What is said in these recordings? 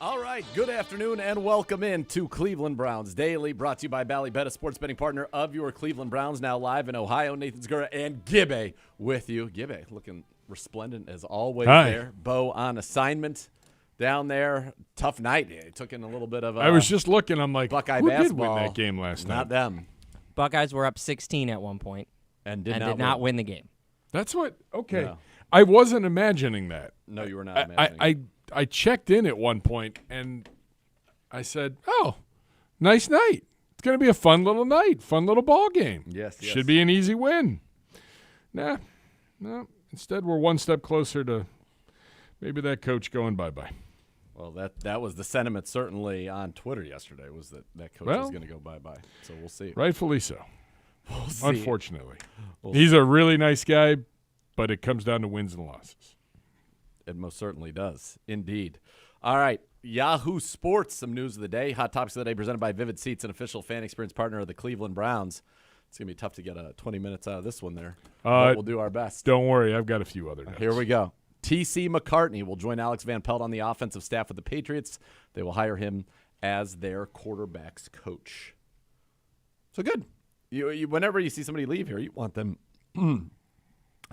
All right, good afternoon and welcome in to Cleveland Browns Daily, brought to you by Ballybet, a sports betting partner of your Cleveland Browns, now live in Ohio. Nathan Zgura and Gibbe with you. Gibbe looking resplendent as always. Hi. There. Bo on assignment down there. Tough night. He took in a little bit of I was just looking. I'm like, Buckeye who basketball. did win that game last night? Not them. Buckeyes were up 16 at one point And did win the game. That's what. Okay, No. I wasn't imagining that. No, you were not imagining. I checked in at one point and I said, "Oh, nice night. It's going to be a fun little night, fun little ball game. Yes. Should be an easy win." No. Instead, we're one step closer to maybe that coach going bye-bye. Well, that was the sentiment certainly on Twitter yesterday, was that coach Well, was going to go bye-bye. So we'll see. Rightfully so. We'll see. Unfortunately, We'll he's a really nice guy, but it comes down to wins and losses. It most certainly does. Indeed. All right. Yahoo Sports, some news of the day. Hot topics of the day presented by Vivid Seats, an official fan experience partner of the Cleveland Browns. It's going to be tough to get 20 minutes out of this one there. But we'll do our best. Don't worry, I've got a few other notes. Here we go. T.C. McCartney will join Alex Van Pelt on the offensive staff with the Patriots. They will hire him as their quarterback's coach. So good. You whenever you see somebody leave here, you want them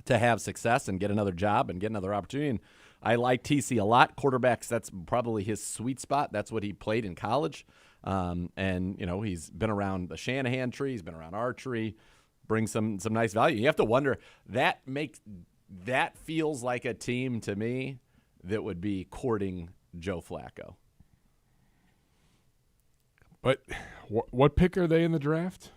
to have success and get another job and get another opportunity. And I like TC a lot. Quarterbacks, that's probably his sweet spot. That's what he played in college. And, you know, he's been around the Shanahan tree. He's been around our tree. Brings some nice value. You have to wonder, that feels like a team to me that would be courting Joe Flacco. But what pick are they in the draft?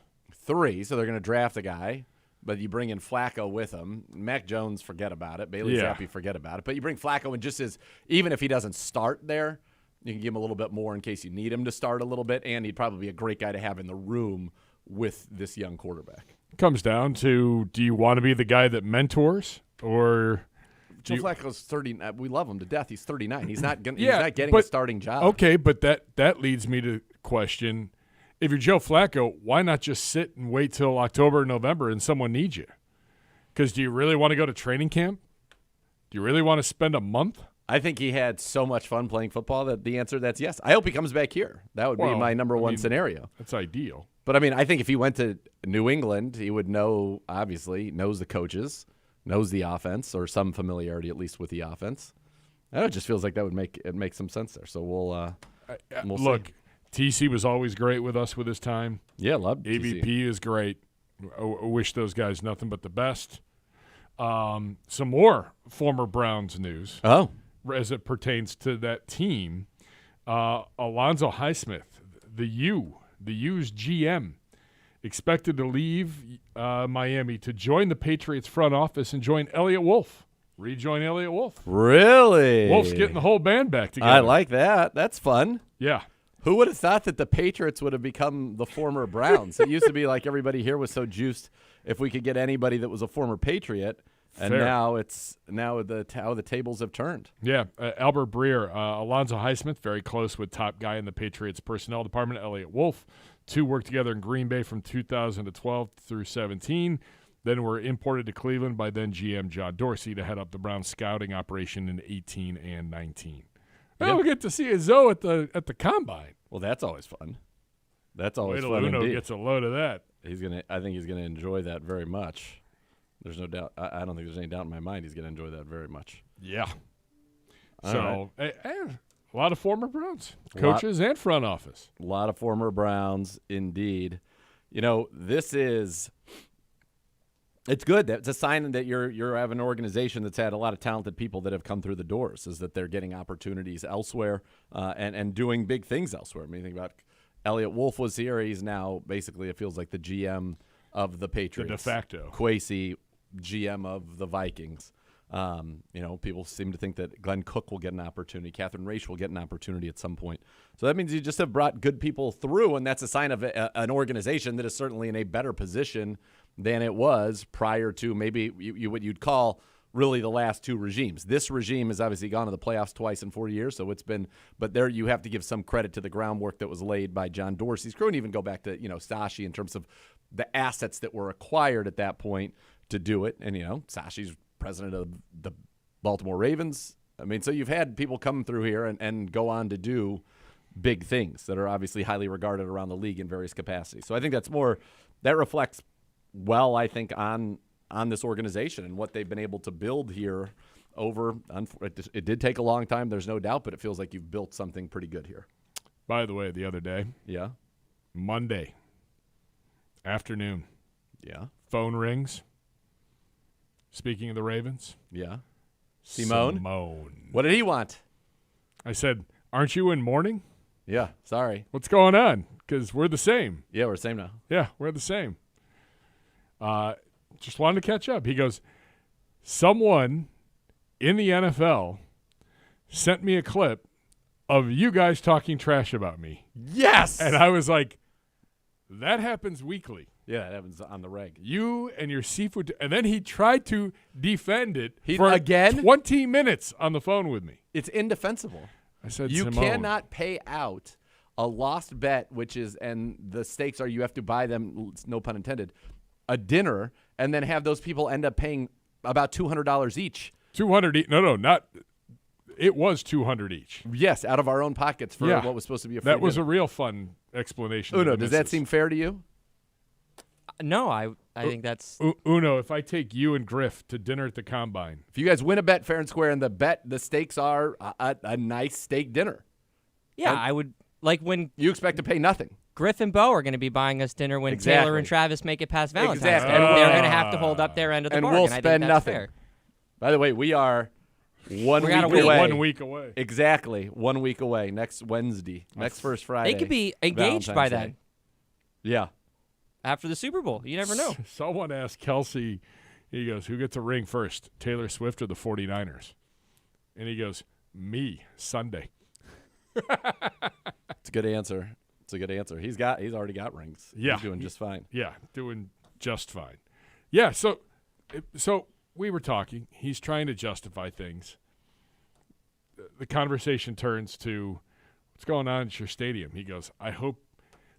3, so they're going to draft a guy. But you bring in Flacco with him. Mac Jones, forget about it. Bailey Zappi, forget about it. But you bring Flacco in just as, even if he doesn't start there, you can give him a little bit more in case you need him to start a little bit. And he'd probably be a great guy to have in the room with this young quarterback. Comes down to, do you want to be the guy that mentors, or Joe Flacco's 30. We love him to death. He's 39. He's not getting but, a starting job. Okay, but that leads me to question, if you're Joe Flacco, why not just sit and wait till October or November and someone needs you? Because do you really want to go to training camp? Do you really want to spend a month? I think he had so much fun playing football that the answer that's yes. I hope he comes back here. That would be my number one scenario. That's ideal. But, I mean, I think if he went to New England, he would know, obviously, knows the coaches, knows the offense, or some familiarity at least with the offense. It just feels like that would make some sense there. So we'll look, see. TC was always great with us with his time. Yeah, love AVP TC. is great. I wish those guys nothing but the best. Some more former Browns news. Oh. As it pertains to that team. Alonzo Highsmith, the U's GM, expected to leave Miami to join the Patriots front office and join Elliott Wolf. Rejoin Elliott Wolf. Really? Wolf's getting the whole band back together. I like that. That's fun. Yeah. Who would have thought that the Patriots would have become the former Browns? It used to be like everybody here was so juiced if we could get anybody that was a former Patriot. And Fair. now how the tables have turned. Yeah, Albert Breer, Alonzo Highsmith, very close with top guy in the Patriots personnel department, Elliott Wolf. 2 worked together in Green Bay from 2012 through 17. Then were imported to Cleveland by then GM John Dorsey to head up the Browns scouting operation in 18 and 19. Well, we'll get to see a Zoe at the combine. Well, that's always fun. That's always Wait till fun Uno indeed. gets a load of that. I think he's gonna enjoy that very much. There's no doubt. I don't think there's any doubt in my mind he's gonna enjoy that very much. Yeah. All So a lot of former Browns coaches and front office. A lot of former Browns, indeed. You know, it's good. It's a sign that you have an organization that's had a lot of talented people that have come through the doors, is that they're getting opportunities elsewhere and doing big things elsewhere. I mean, think about Elliott Wolf was here. He's now basically, it feels like the GM of the Patriots. The de facto. Kwesi, GM of the Vikings. People seem to think that Glenn Cook will get an opportunity. Catherine Raish will get an opportunity at some point. So that means you just have brought good people through, and that's a sign of an organization that is certainly in a better position than it was prior to maybe what you'd call really the last 2 regimes. This regime has obviously gone to the playoffs twice in 4 years, so it's been – but there you have to give some credit to the groundwork that was laid by John Dorsey's crew, and even go back to, Sashi in terms of the assets that were acquired at that point to do it. And, Sashi's president of the Baltimore Ravens, I mean, so you've had people come through here and go on to do big things that are obviously highly regarded around the league in various capacities. So I think that reflects well, I think, on this organization and what they've been able to build here over. It did take a long time, there's no doubt, but it feels like you've built something pretty good here. By the way, the other day, Yeah. Monday afternoon, Yeah. phone rings. Speaking of the Ravens, Yeah. Simone? Simone. What did he want? I said, aren't you in mourning? Yeah. Sorry. What's going on? Because we're the same. Yeah, we're the same now. Yeah, we're the same. Just wanted to catch up. He goes, someone in the NFL sent me a clip of you guys talking trash about me. Yes. And I was like, that happens weekly. Yeah, that happens on the reg. You and your seafood. And then he tried to defend it For again? 20 minutes on the phone with me. It's indefensible. I said, You Simone, cannot pay out a lost bet, and the stakes are you have to buy them, no pun intended, a dinner, and then have those people end up paying about $200 each. 200 each. No, not. It was 200 each. Yes, out of our own pockets for Yeah. what was supposed to be a free That was a dinner. real fun explanation. to Uno, the does that missus. seem fair to you? No, I think that's Uno, if I take you and Griff to dinner at the Combine, If you guys win a bet fair and square, and the stakes are a nice steak dinner, yeah. I would like when you expect to pay nothing. Griff and Bo are going to be buying us dinner when Exactly. Taylor and Travis make it past Valentine's Exactly. Day. They're going to have to hold up their end of the And bargain. we'll I think spend that's nothing. fair. By the way, we are one We got a week week. away. 1 week away. Exactly, 1 week away. Next Wednesday, next first Friday. They could be engaged by Valentine's then Day. Yeah. after the Super Bowl. You never know. Someone asked Kelsey, he goes, who gets a ring first, Taylor Swift or the 49ers? And he goes, me, Sunday. It's a good answer. It's a good answer. He's already got rings. Yeah. He's doing just fine. Yeah, doing just fine. Yeah, so we were talking. He's trying to justify things. The conversation turns to, what's going on at your stadium? He goes, I hope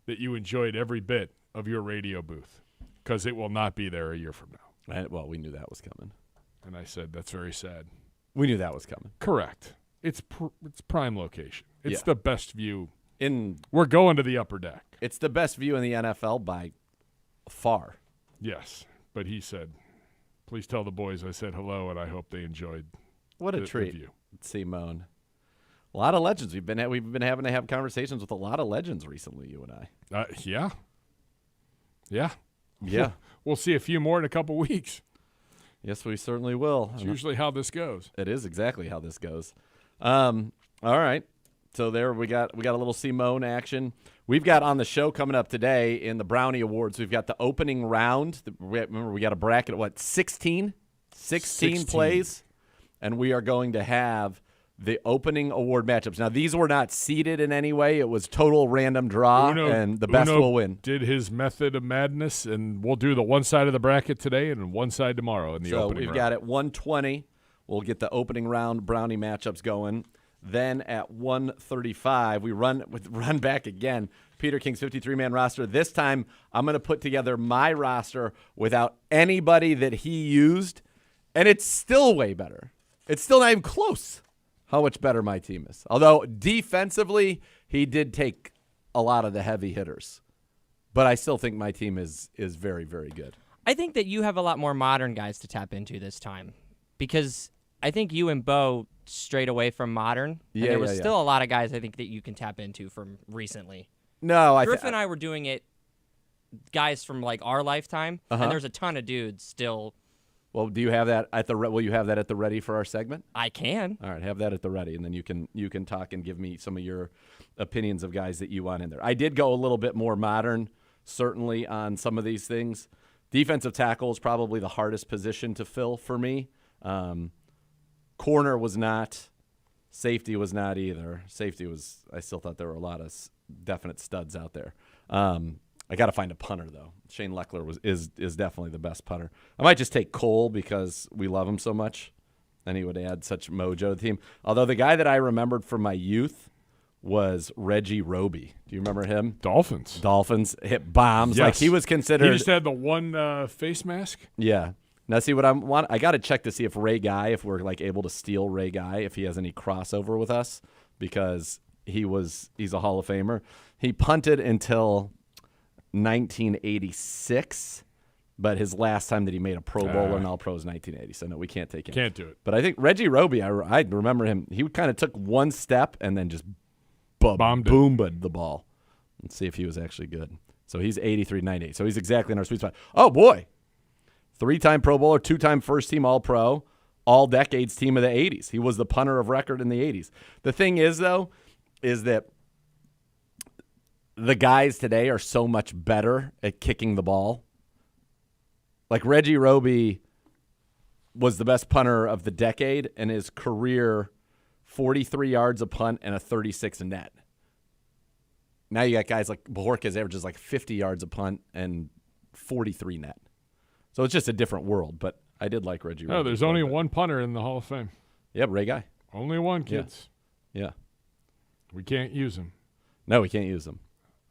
that you enjoyed every bit of your radio booth because it will not be there a year from now. Well, we knew that was coming. And I said, that's very sad. We knew that was coming. Correct. It's prime location. It's Yeah. the best view. In We're going to the upper deck. It's the best view in the NFL by far. Yes. But he said, please tell the boys I said hello and I hope they enjoyed What a the treat, view. Simone. A lot of legends. We've been having to have conversations with a lot of legends recently. You and I. Yeah. Yeah. Yeah. We'll see a few more in a couple weeks. Yes, we certainly will. It's usually how this goes. It is exactly how this goes. All right. So there we got a little Simone action. We've got on the show coming up today in the Brownie Awards. We've got the opening round. Remember, we got a bracket of what, 16 plays, and we are going to have the opening award matchups. Now, these were not seeded in any way. It was total random draw, and the best will win. Did his method of madness, and we'll do the one side of the bracket today and one side tomorrow in the So opening we've round. got at 120. We'll get the opening round Brownie matchups going. Then at 135, we run back again. Peter King's 53-man roster. This time, I'm going to put together my roster without anybody that he used, and it's still way better. It's still not even close how much better my team is. Although defensively, he did take a lot of the heavy hitters. But I still think my team is very, very good. I think that you have a lot more modern guys to tap into this time because I think you and Bo strayed away from modern. And there was still a lot of guys I think that you can tap into from recently. No, Griff and I were doing it, guys from like our lifetime, and there's a ton of dudes still. Well, do you have that will you have that at the ready for our segment? I can. All right, have that at the ready, and then you can talk and give me some of your opinions of guys that you want in there. I did go a little bit more modern, certainly, on some of these things. Defensive tackle is probably the hardest position to fill for me. Corner was not. Safety was not either. Safety was. I still thought there were a lot of definite studs out there. I got to find a punter though. Shane Leckler is definitely the best punter. I might just take Cole because we love him so much, and he would add such mojo to the team. Although the guy that I remembered from my youth was Reggie Roby. Do you remember him? Dolphins. Dolphins hit bombs. Yes. Like he was considered. He just had the one face mask. Yeah. Now, see what I got to check to see if Ray Guy, if we're like able to steal Ray Guy, if he has any crossover with us, because he's a Hall of Famer. He punted until 1986, but his last time that he made a Pro Bowl or an All-Pro was 1980. So no, we can't take him. Can't do it. But I think Reggie Roby, I remember him. He kind of took one step and then just boomed the ball. Let's see if he was actually good. So he's 83, 98. So he's exactly in our sweet spot. Oh boy, 3-time Pro Bowler, 2-time first-team All-Pro, all-decades team of the 80s. He was the punter of record in the 80s. The thing is, though, is that the guys today are so much better at kicking the ball. Like Reggie Roby was the best punter of the decade, and his career, 43 yards a punt and a 36 net. Now you got guys like Bajorquez averages like 50 yards a punt and 43 net. So it's just a different world, but I did like Reggie Roby. No, there's only one punter in the Hall of Fame. Yeah, Ray Guy. Only one, kids. Yeah. We can't use him. No, we can't use them.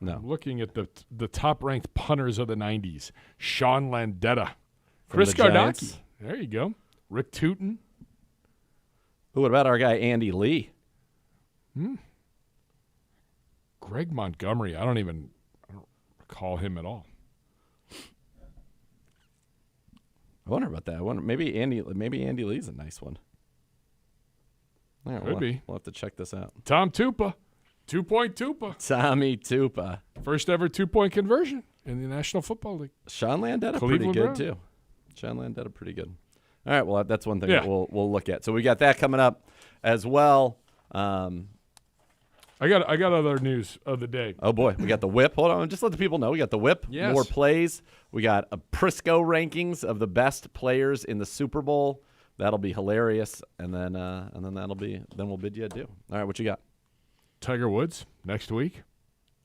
No. I'm looking at the top-ranked punters of the 90s. Sean Landetta. Chris Gardocki. There you go. Rick Tootin. Who about our guy Andy Lee? Greg Montgomery. I don't recall him at all. I wonder about that. I wonder maybe Andy Lee's a nice one. All right, Could be. We'll have to check this out. Tom Tupa. 2-point Tupa. Tommy Tupa. First ever 2-point conversion in the National Football League. Sean Landetta Cleveland pretty good, Brown. too. Sean Landetta pretty good. All right, well, that's one thing Yeah. that we'll look at. So we got that coming up as well. I got other news of the day. Oh, boy. We got the whip. Hold on. Just let the people know. We got the whip. Yes. More plays. We got a Prisco rankings of the best players in the Super Bowl. That'll be hilarious. And then we'll bid you adieu. All right, what you got? Tiger Woods next week.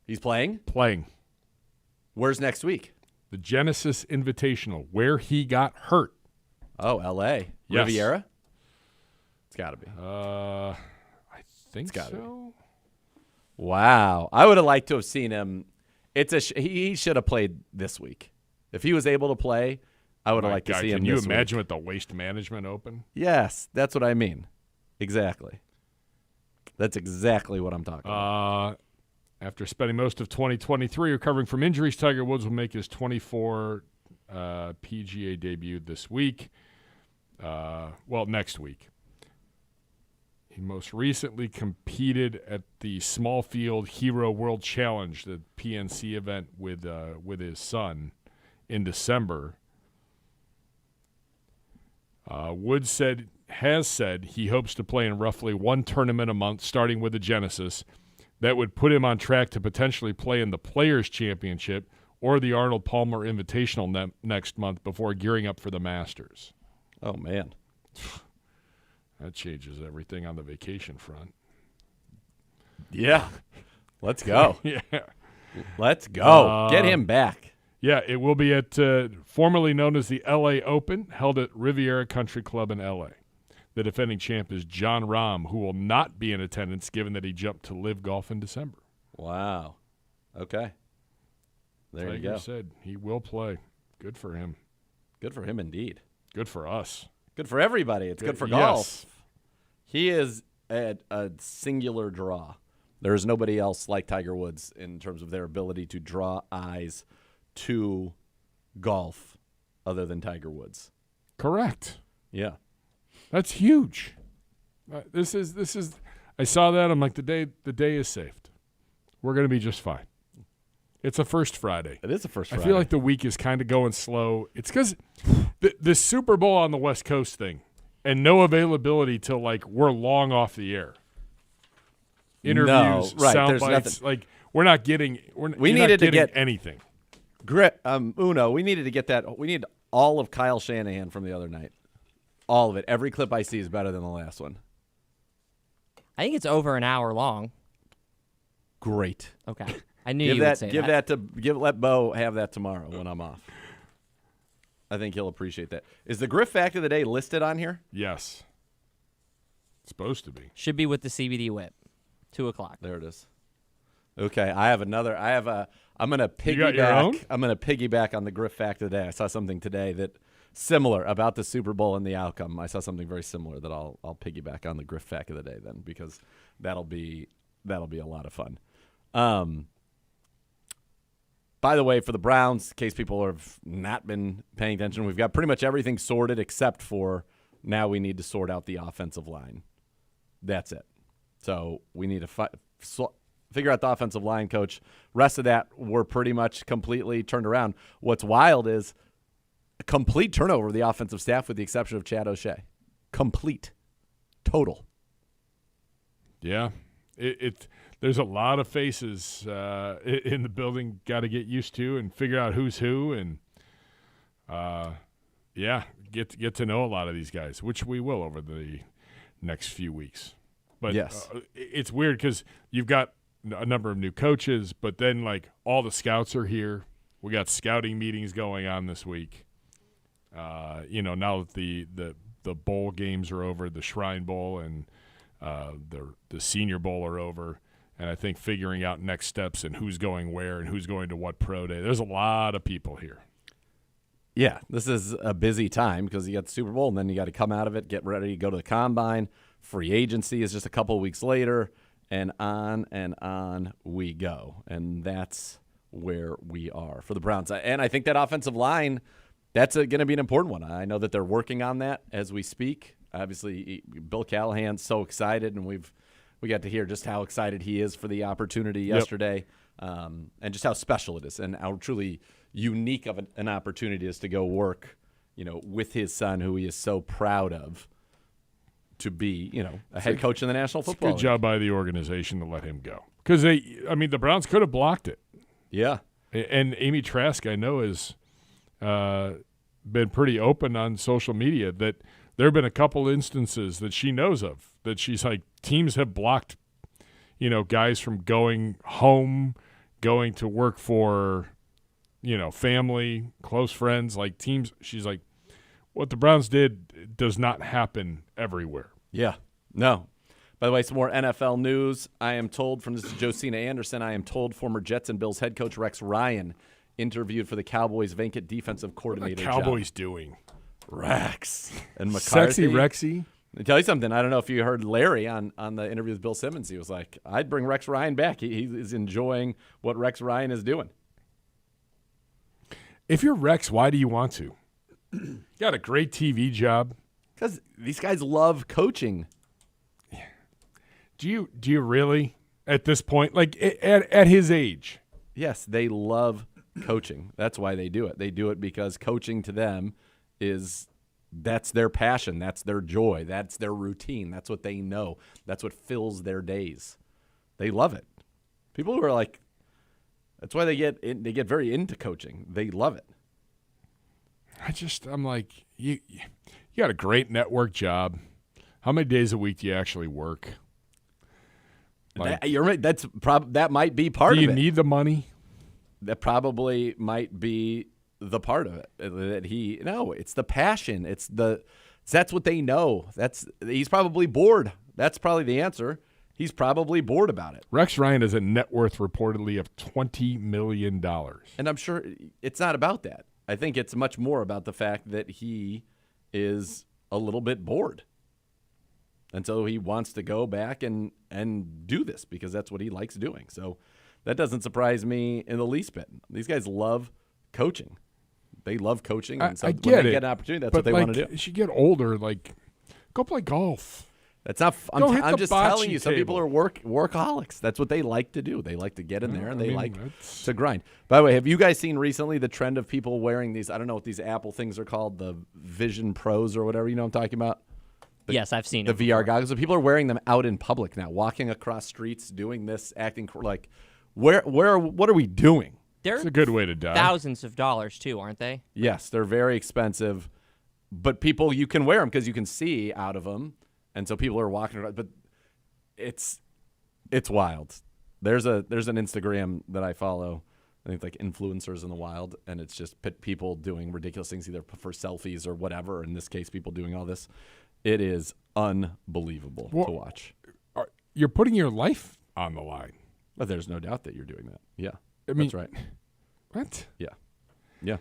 He's playing? Playing. Where's next week? The Genesis Invitational, where he got hurt. Oh, L.A. Yes. Riviera? It's got to be. I think gotta so. Wow. I would have liked to have seen him. He should have played this week. If he was able to play, I would have liked to see him Can you this imagine week. with the Waste Management Open? Yes, that's what I mean. Exactly. That's exactly what I'm talking about. After spending most of 2023 recovering from injuries, Tiger Woods will make his 24 PGA debut this week. Next week. He most recently competed at the Small Field Hero World Challenge, the PNC event with his son in December. Woods has said he hopes to play in roughly one tournament a month, starting with the Genesis. That would put him on track to potentially play in the Players' Championship or the Arnold Palmer Invitational next month before gearing up for the Masters. Oh, man. That changes everything on the vacation front. Yeah. Let's go. Yeah. Let's go. Get him back. Yeah, it will be at formerly known as the L.A. Open, held at Riviera Country Club in L.A. The defending champ is John Rahm, who will not be in attendance given that he jumped to Live Golf in December. Wow. Okay. There Tiger you go. said he will play. Good for him. Good for him indeed. Good for us. Good for everybody. It's good for golf. He is a singular draw. There is nobody else like Tiger Woods in terms of their ability to draw eyes to golf other than Tiger Woods. Correct. Yeah. That's huge. This is. I saw that. I'm like, the day is saved. We're gonna be just fine. It's a first Friday. It is a first Friday. I feel like the week is kind of going slow. It's because the Super Bowl on the West Coast thing, and no availability till like we're long off the air. Interviews, right, sound there's bites, nothing. like we're not getting. We needed to get anything. Uno, we needed to get that. We need all of Kyle Shanahan from the other night. All of it. Every clip I see is better than the last one. I think it's over an hour long. Great. Okay. I knew you would say that. Let Bo have that tomorrow when I'm off. I think he'll appreciate that. Is the Griff Fact of the Day listed on here? Yes. It's supposed to be. Should be with the CBD whip. 2:00. There it is. Okay, I'm gonna piggyback. You got your own? I'm gonna piggyback on the Griff Fact of the Day. I saw something today that similar about the Super Bowl and the outcome. I saw something very similar that I'll piggyback on the Griff fact of the day then, because that'll be a lot of fun. By the way, for the Browns, in case people have not been paying attention, we've got pretty much everything sorted except for now we need to sort out the offensive line. That's it. So we need to figure out the offensive line coach. Rest of that, we're pretty much completely turned around. What's wild is a complete turnover of the offensive staff with the exception of Chad O'Shea. Complete. Total. Yeah. There's a lot of faces in the building got to get used to and figure out who's who and, get to know a lot of these guys, which we will over the next few weeks. But yes. It's weird because you've got a number of new coaches, but then, like, all the scouts are here. We got scouting meetings going on this week. Now that the bowl games are over, the Shrine Bowl and the Senior Bowl are over, and I think figuring out next steps and who's going where and who's going to what pro day. There's a lot of people here. Yeah, this is a busy time because you got the Super Bowl, and then you got to come out of it, get ready to go to the Combine. Free agency is just a couple of weeks later, and on we go. And that's where we are for the Browns. And I think that offensive line, that's going to be an important one. I know that they're working on that as we speak. Obviously, Bill Callahan's so excited, and we got to hear just how excited he is for the opportunity yesterday, and just how special it is and how truly unique of an opportunity it is to go work, with his son, who he is so proud of, to be, a head coach in the National Football League. Good job by the organization to let him go. Because the Browns could have blocked it. Yeah. And Amy Trask, I know, has been pretty open on social media that there have been a couple instances that she knows of that she's like, teams have blocked, guys from going home, going to work for, family, close friends, like teams. She's like, what the Browns did does not happen everywhere. Yeah. No. By the way, some more NFL news. I am told from this is Josina Anderson, I am told former Jets and Bills head coach Rex Ryan interviewed for the Cowboys' vacant defensive coordinator job. What are the Cowboys doing? Rex and McCarthy. Sexy Rexy. Let me tell you something. I don't know if you heard Larry on the interview with Bill Simmons. He was like, I'd bring Rex Ryan back. He is enjoying what Rex Ryan is doing. If you're Rex, why do you want to? You got a great TV job. Because these guys love coaching. Do you really at this point, like at his age? Yes, they love coaching. That's why they do it. They do it because coaching to them that's their passion. That's their joy. That's their routine. That's what they know. That's what fills their days. They love it. People who are like, that's why they get very into coaching. They love it. I'm like, you got a great network job. How many days a week do you actually work? Like, you're right. That might be part of it. Do you need the money? That probably might be the part of it. It's the passion. That's what they know. He's probably bored. That's probably the answer. He's probably bored about it. Rex Ryan has a net worth reportedly of $20 million. And I'm sure it's not about that. I think it's much more about the fact that he is a little bit bored. And so he wants to go back and do this because that's what he likes doing. So that doesn't surprise me in the least bit. These guys love coaching. They love coaching. And so I when get they it, get an opportunity, that's what they want to do. As you get older, go play golf. That's not. I'm just telling you. Some people table. are workaholics. That's what they like to do. They like to get in there and they like to grind. By the way, have you guys seen recently the trend of people wearing these? I don't know what these Apple things are called, the Vision Pros or whatever. You know what I'm talking about? Yes, I've seen the VR goggles. So people are wearing them out in public now, walking across streets, doing this, acting like, what are we doing? It's a good way to die. Thousands of dollars too, aren't they? Yes, they're very expensive, but you can wear them because you can see out of them. And so people are walking around, but it's wild. There's an Instagram that I follow. I think like influencers in the wild, and it's just people doing ridiculous things, either for selfies or whatever. In this case, people doing all this. It is unbelievable to watch. You're putting your life on the line. But there's no doubt that you're doing that. Yeah, I mean, that's right. What? Yeah.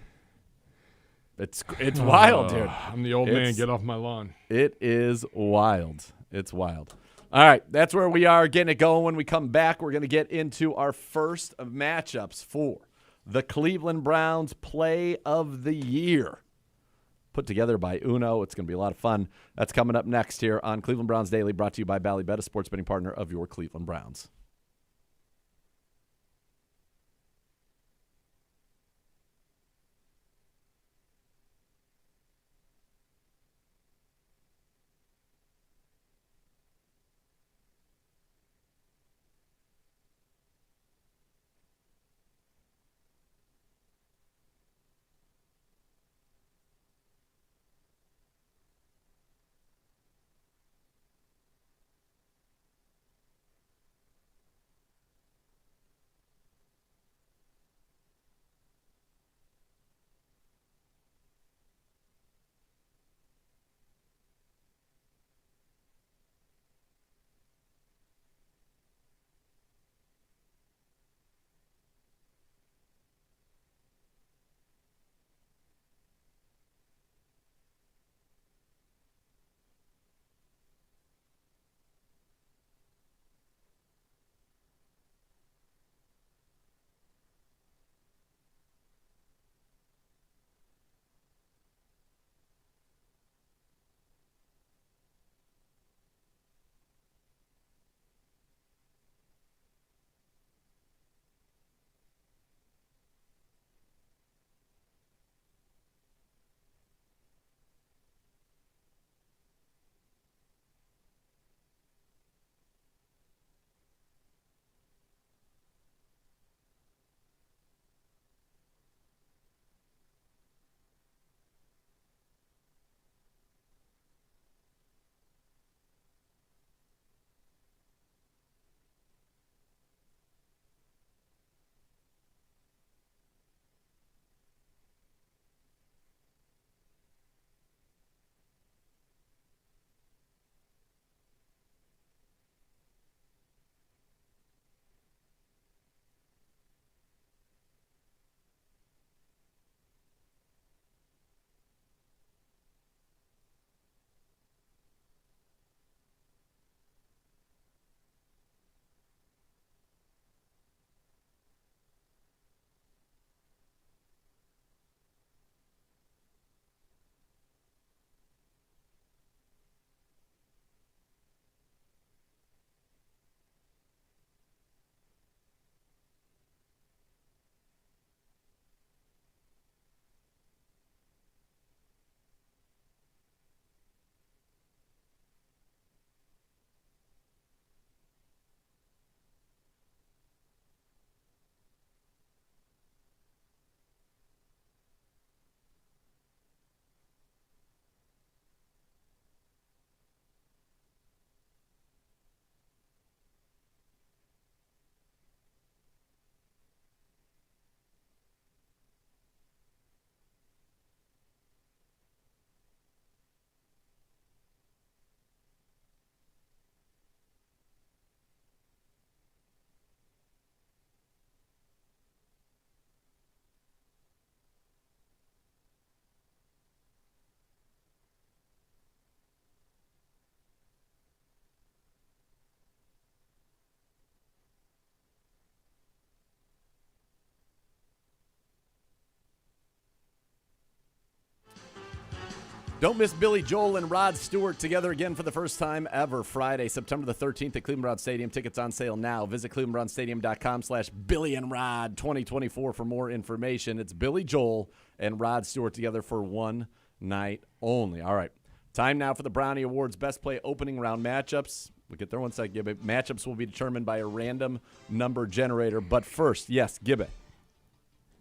It's wild, dude. I'm the old man. Get off my lawn. It is wild. It's wild. All right, that's where we are getting it going. When we come back, we're going to get into our first of matchups for the Cleveland Browns Play of the Year, put together by Uno. It's going to be a lot of fun. That's coming up next here on Cleveland Browns Daily, brought to you by Ballybet, a sports betting partner of your Cleveland Browns. Don't miss Billy Joel and Rod Stewart together again for the first time ever. Friday, September the 13th at Cleveland Brown Stadium. Tickets on sale now. Visit clevelandbrownstadium.com/Billy and Rod 2024 for more information. It's Billy Joel and Rod Stewart together for one night only. All right. Time now for the Brownie Awards Best Play opening round matchups. We'll get there one second, Gibby. Matchups will be determined by a random number generator. But first, yes, Gibby.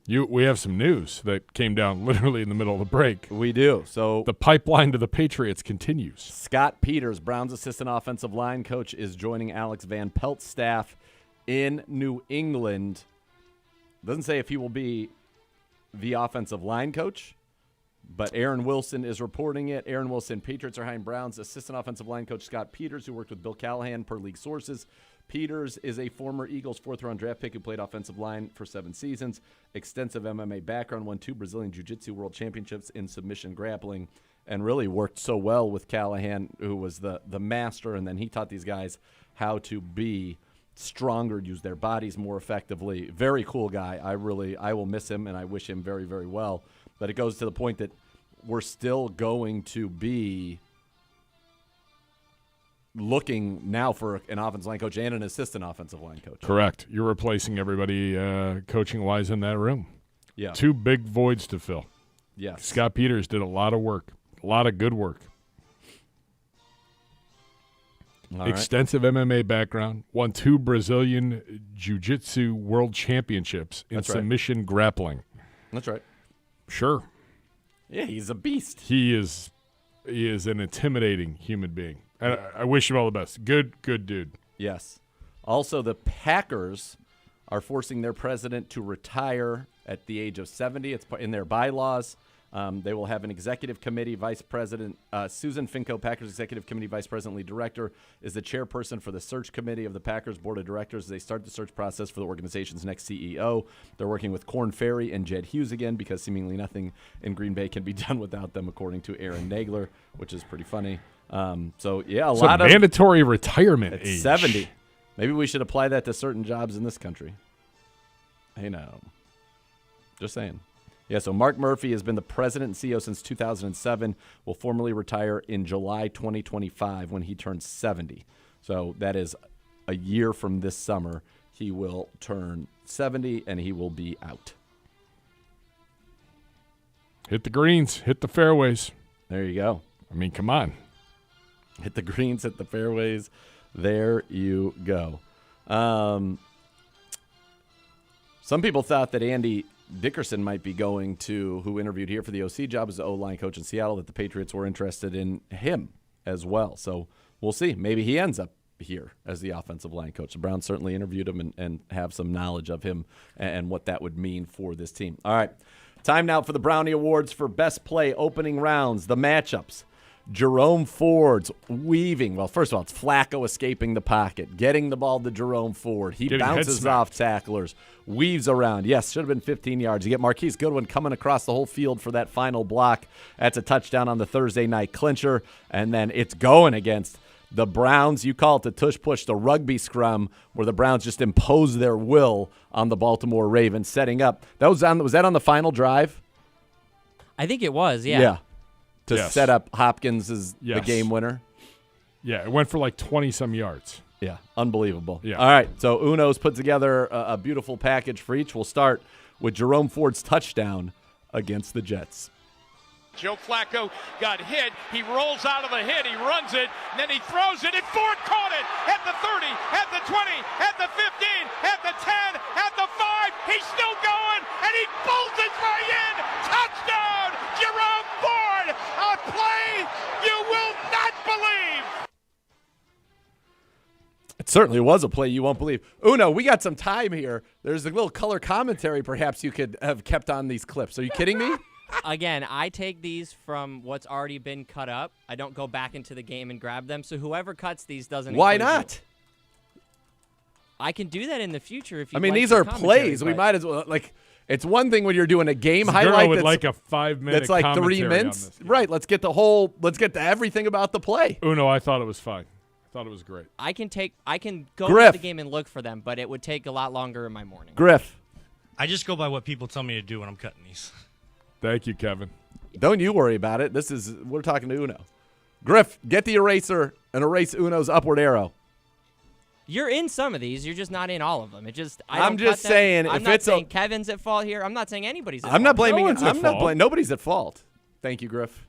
We have some news that came down literally in the middle of the break. We do. So the pipeline to the Patriots continues. Scott Peters, Browns assistant offensive line coach, is joining Alex Van Pelt's staff in New England. Doesn't say if he will be the offensive line coach, But Aaron Wilson is reporting it. Aaron Wilson, Patriots are hiring Browns assistant offensive line coach Scott Peters, who worked with Bill Callahan per league sources. Peters is a former Eagles fourth-round draft pick who played offensive line for 7 seasons. Extensive MMA background, won 2 Brazilian Jiu-Jitsu world championships in submission grappling, and really worked so well with Callahan, who was the master, and then he taught these guys how to be stronger, use their bodies more effectively. Very cool guy. I will miss him, and I wish him very, very well. But it goes to the point that we're still going to be looking now for an offensive line coach and an assistant offensive line coach. Correct. You're replacing everybody coaching-wise in that room. Yeah. 2 big voids to fill. Yes. Scott Peters did a lot of work, a lot of good work. All Extensive MMA background, won 2 Brazilian Jiu-Jitsu world championships in submission grappling. That's right. Sure. Yeah, he's a beast. He is an intimidating human being. And I wish him all the best. Good dude. Yes. Also, the Packers are forcing their president to retire at the age of 70. It's in their bylaws. They will have an executive committee. Vice President Susan Finko, Packers Executive Committee Vice President, Lead Director, is the chairperson for the search committee of the Packers Board of Directors. They start the search process for the organization's next CEO. They're working with Corn Ferry and Jed Hughes again because seemingly nothing in Green Bay can be done without them, according to Aaron Nagler, which is pretty funny. So a lot of mandatory retirement at age. 70. Maybe we should apply that to certain jobs in this country. I know. Just saying. Yeah, so Mark Murphy has been the president and CEO since 2007, will formally retire in July 2025 when he turns 70. So that is a year from this summer. He will turn 70, and he will be out. Hit the greens. Hit the fairways. There you go. I mean, come on. Hit the greens, hit the fairways. There you go. Some people thought that Andy Dickerson might be going to, who interviewed here for the OC job as the O-line coach in Seattle, that the Patriots were interested in him as well. So we'll see. Maybe he ends up here as the offensive line coach. The Browns certainly interviewed him and have some knowledge of him and what that would mean for this team. All right, time now for the Brownie Awards for Best Play Opening Rounds, the matchups. Jerome Ford's weaving. Well, first of all, it's Flacco escaping the pocket, getting the ball to Jerome Ford. He bounces off tacklers, weaves around. Yes, should have been 15 yards. You get Marquise Goodwin coming across the whole field for that final block. That's a touchdown on the Thursday night clincher. And then it's going against the Browns. You call it the tush push, the rugby scrum, where the Browns just impose their will on the Baltimore Ravens, setting up. Was that on the final drive? I think it was, yeah. Yeah. To set up Hopkins as the game winner. Yeah, it went for like 20-some yards. Yeah, unbelievable. Yeah. All right, so Uno's put together a beautiful package for each. We'll start with Jerome Ford's touchdown against the Jets. Joe Flacco got hit. He rolls out of the hit. He runs it. And then he throws it. And Ford caught it at the 30, at the 20, at the 15, at the 10, at the 5. He's still going. And he pulls it right in. Touchdown, Jerome Ford. A play you will not believe. It certainly was a play you won't believe. Uno, we got some time here. There's a little color commentary perhaps you could have kept on these clips. Are you kidding me? Again, I take these from what's already been cut up. I don't go back into the game and grab them. So whoever cuts these doesn't. Why include not? you. I can do that in the future if you. I mean, these are plays. We might as well It's one thing when you're doing a game highlight would like a 5-minute. That's like 3 minutes. Right. Let's get to everything about the play. Uno, I thought it was fine. I thought it was great. I can go Griff. to the game and look for them, but it would take a lot longer in my morning. Griff. I just go by what people tell me to do when I'm cutting these. Thank you, Kevin. Don't you worry about it. We're talking to Uno. Griff, get the eraser and erase Uno's upward arrow. You're in some of these. You're just not in all of them. I'm just saying, I'm if not it's saying Kevin's at fault here. I'm not saying anybody's at fault. I'm not blaming. No one's at fault. Nobody's at fault. Thank you, Griff.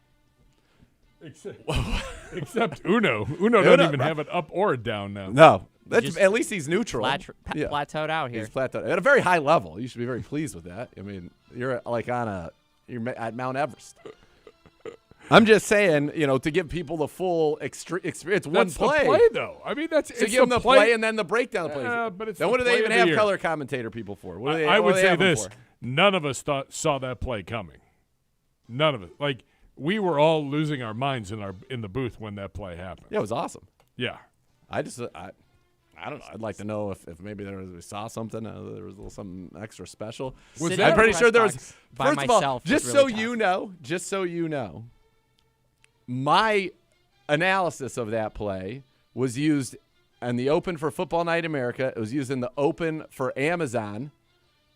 Except Uno. Uno doesn't even have it up or down now. No, Just at least he's neutral. Plateaued out here. He's plateaued at a very high level. You should be very pleased with that. I mean, you're at Mount Everest. I'm just saying, to give people the full experience. One That's play. the play, though. I mean, that's So give them the play and then the breakdown plays. But it's then the what do they play even of the have year. color commentator people for? What do they, I what would do they say have them this: for? none of us saw that play coming. None of it. Like, we were all losing our minds in the booth when that play happened. Yeah, it was awesome. Yeah. I don't know. I'd like to know if maybe we saw something. There was a little something extra special. I'm pretty sure there was. First of all, just so you know, my analysis of that play was used in the Open for Football Night America. It was used in the Open for Amazon.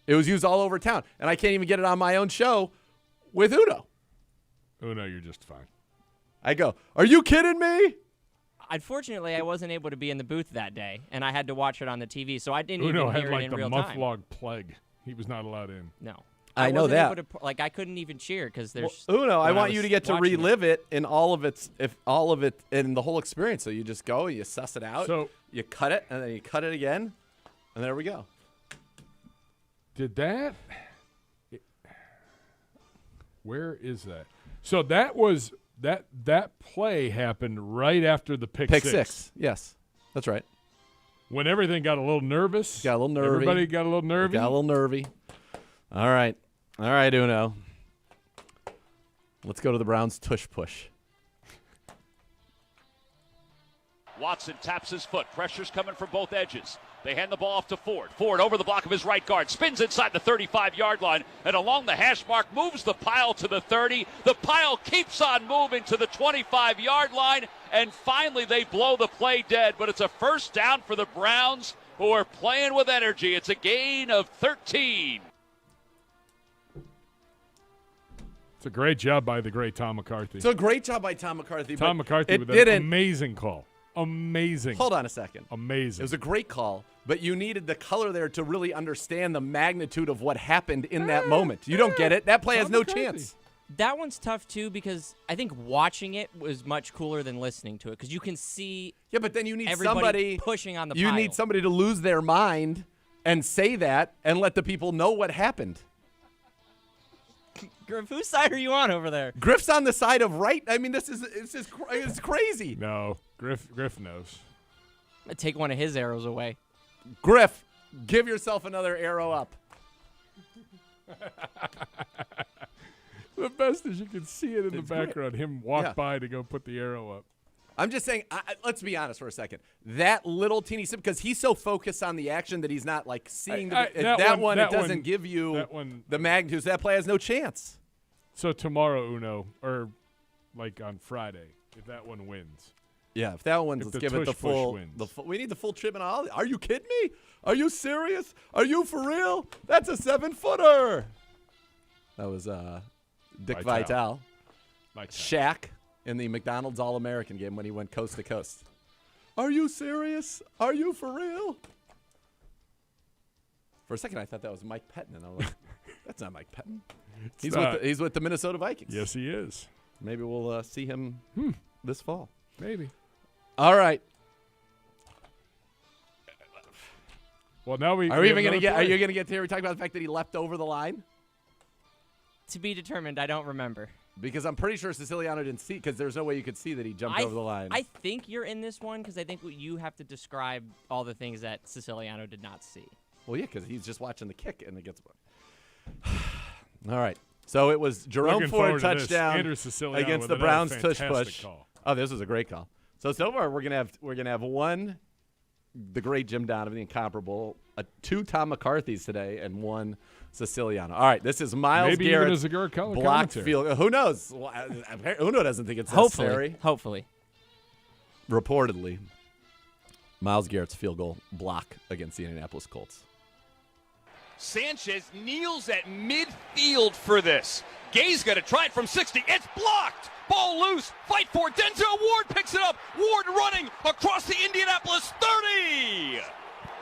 It was used all over town, and I can't even get it on my own show with Uno. Uno, you're just fine. I go, are you kidding me? Unfortunately, I wasn't able to be in the booth that day, and I had to watch it on the TV, so I didn't Uno even had hear like it in the real time. Mufflog plague. He was not allowed in. No. I know wasn't that. able to, I couldn't even cheer because there's. Well, Uno, I want you to get to watching relive it in all of it in the whole experience. So you just go, you suss it out, So- you cut it, and then you cut it again, and there we go. Did that? Where is that? So that was that play happened right after the pick six. Yes, that's right. When everything got a little nervous. Got a little nervy. Everybody got a little nervy. Got a little nervy. All right, Uno. Let's go to the Browns tush push. Watson taps his foot. Pressure's coming from both edges. They hand the ball off to Ford. Ford over the block of his right guard. Spins inside the 35-yard line. And along the hash mark moves the pile to the 30. The pile keeps on moving to the 25-yard line. And finally they blow the play dead. But it's a first down for the Browns, who are playing with energy. It's a gain of 13. It's a great job by the great Tom McCarthy. So a great job by Tom McCarthy. Tom McCarthy with an amazing call. Amazing. Hold on a second. Amazing. It was a great call, but you needed the color there to really understand the magnitude of what happened in that moment. You don't get it. That play has no chance. That one's tough, too, because I think watching it was much cooler than listening to it, because you can see Yeah, but then you need everybody somebody pushing on the You pile. need somebody to lose their mind and say that and let the people know what happened. Griff, whose side are you on over there? Griff's on the side of right. I mean, it's crazy. No, Griff knows. I'd take one of his arrows away. Griff, give yourself another arrow up. The best is you can see it in the background. Him walk Yeah. by to go put the arrow up. I'm just saying, let's be honest for a second. That little teeny sip, because he's so focused on the action that he's not like seeing that it one doesn't give you the magnitude. So that play has no chance. So tomorrow, Uno, or like on Friday, if that one wins. Yeah, if that one, If let's the give it the tush push full, wins. We need the full treatment on all. Are you kidding me? Are you serious? Are you for real? That's a 7-footer. That was Dick Vitale. Shaq in the McDonald's All-American game when he went coast to coast. Are you serious? Are you for real? For a second, I thought that was Mike Pettin, and I was like, that's not Mike Pettin. He's with the Minnesota Vikings. Yes, he is. Maybe we'll see him this fall. Maybe. All right. Well, now we Are you going to get there? We talk about the fact that he leapt over the line? To be determined, I don't remember. Because I'm pretty sure Siciliano didn't see, because there's no way you could see that he jumped over the line. I think you're in this one because I think you have to describe all the things that Siciliano did not see. Well, yeah, because he's just watching the kick and it gets one. All right. So it was Jerome Looking Ford forward to this. touchdown Andrew Siciliano against with the another Browns tush fantastic push. call. Oh, this was a great call. So far we're gonna have one, the great Jim Donovan, the incomparable, two Tom McCarthys today, and one Siciliano. All right, this is Myles Maybe Garrett. even as a Garrett color blocked commentary. field. Who knows? Uno doesn't think it's necessary. Hopefully. Reportedly, Myles Garrett's field goal block against the Indianapolis Colts. Sanchez kneels at midfield for this. Gay's going to try it from 60. It's blocked. Ball loose. Fight for it. Denzel Ward picks it up. Ward running across the Indianapolis 30.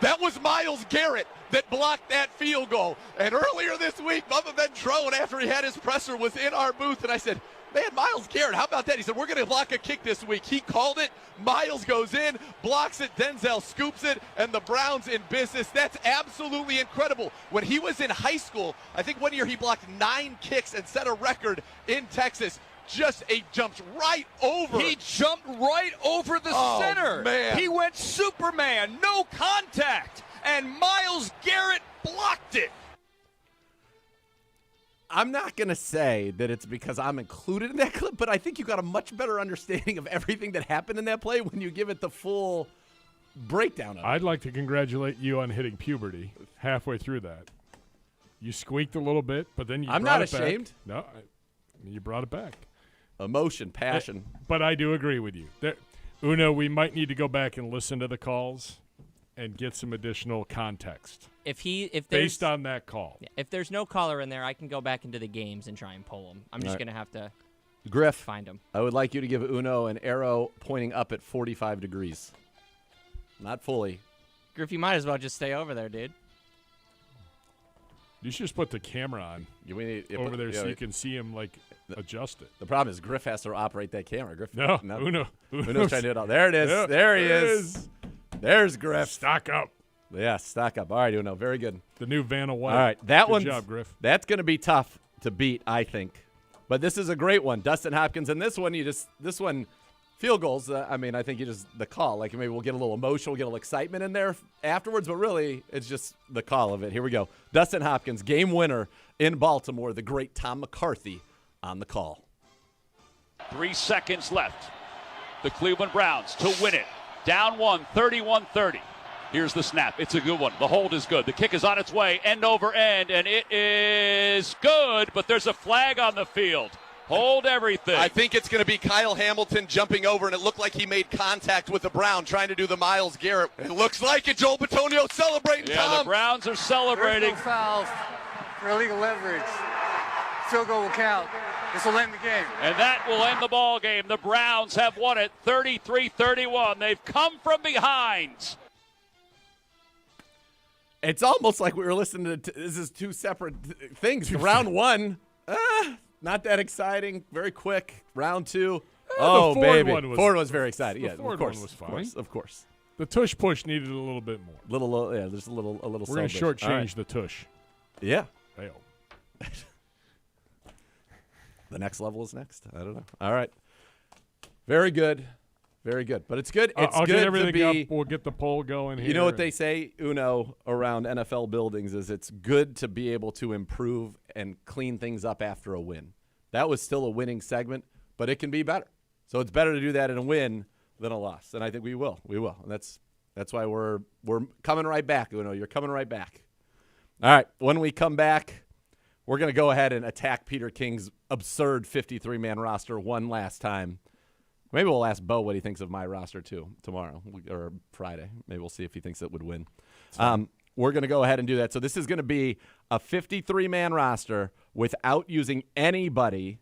That was Myles Garrett that blocked that field goal. And earlier this week, Bubba Ventrone, after he had his presser, was in our booth, and I said, man, Myles Garrett, how about that? He said, we're going to block a kick this week. He called it. Myles goes in, blocks it. Denzel scoops it, and the Browns in business. That's absolutely incredible. When he was in high school, I think one year he blocked 9 kicks and set a record in Texas. Jumped right over. He jumped right over the center. Man. He went Superman, no contact, and Myles Garrett blocked it. I'm not going to say that it's because I'm included in that clip, but I think you got a much better understanding of everything that happened in that play when you give it the full breakdown of it. I'd like to congratulate you on hitting puberty halfway through that. You squeaked a little bit, but then you I'm brought not it back. ashamed. No, you brought it back. Emotion, passion. But I do agree with you. Uno, we might need to go back and listen to the calls and get some additional context. If there's, based on that call. If there's no caller in there, I can go back into the games and try and pull them. I'm just going to have to Griff, find them. I would like you to give Uno an arrow pointing up at 45 degrees. Not fully. Griff, you might as well just stay over there, dude. You should just put the camera on over there so you can see him, adjust it. The problem is Griff has to operate that camera. Griff, No. Uno's trying to do it all. There it is. Yeah, there he is. There's Griff. Stock up. Yeah, stock up. All right, Uno, very good. The new Vanna White. All right, good job, Griff. That's going to be tough to beat, I think. But this is a great one. Dustin Hopkins, and this one, field goals, I think the call. Maybe we'll get a little emotional, we'll get a little excitement in there afterwards, but really it's just the call of it. Here we go. Dustin Hopkins, game winner in Baltimore, the great Tom McCarthy on the call. 3 seconds left. The Cleveland Browns to win it. Down 1, 31-30. Here's the snap. It's a good one. The hold is good. The kick is on its way, end over end, and it is good, but there's a flag on the field. Hold everything. I think it's going to be Kyle Hamilton jumping over, and it looked like he made contact with the Brown, trying to do the Myles Garrett. It looks like it. Joel Bitonio celebrating. Yeah, Tom. the Browns are celebrating. There's no fouls for illegal leverage. Field goal will count. This will end the game. And that will end the ball game. The Browns have won it 33-31. They've come from behind. It's almost like we were listening to this is two separate things. Round one, not that exciting. Very quick. Round two, the Ford baby. one was- Ford was very exciting. the Yeah, Ford of course, one was of fine. course, of course. The tush push needed a little bit more. There's a little. We're going to celebration. shortchange All right. the tush. Yeah. Hey-oh. The next level is next. I don't know. All right. Very good. Very good. But it's good. It's I'll good get everything to be. up. We'll get the poll going here. You know what they say, Uno, around NFL buildings is it's good to be able to improve and clean things up after a win. That was still a winning segment, but it can be better. So it's better to do that in a win than a loss. And I think we will. We will. And that's why we're coming right back, Uno. You're coming right back. All right. When we come back, we're going to go ahead and attack Peter King's absurd 53-man roster one last time. Maybe we'll ask Bo what he thinks of my roster, too, tomorrow or Friday. Maybe we'll see if he thinks it would win. We're going to go ahead and do that. So this is going to be a 53-man roster without using anybody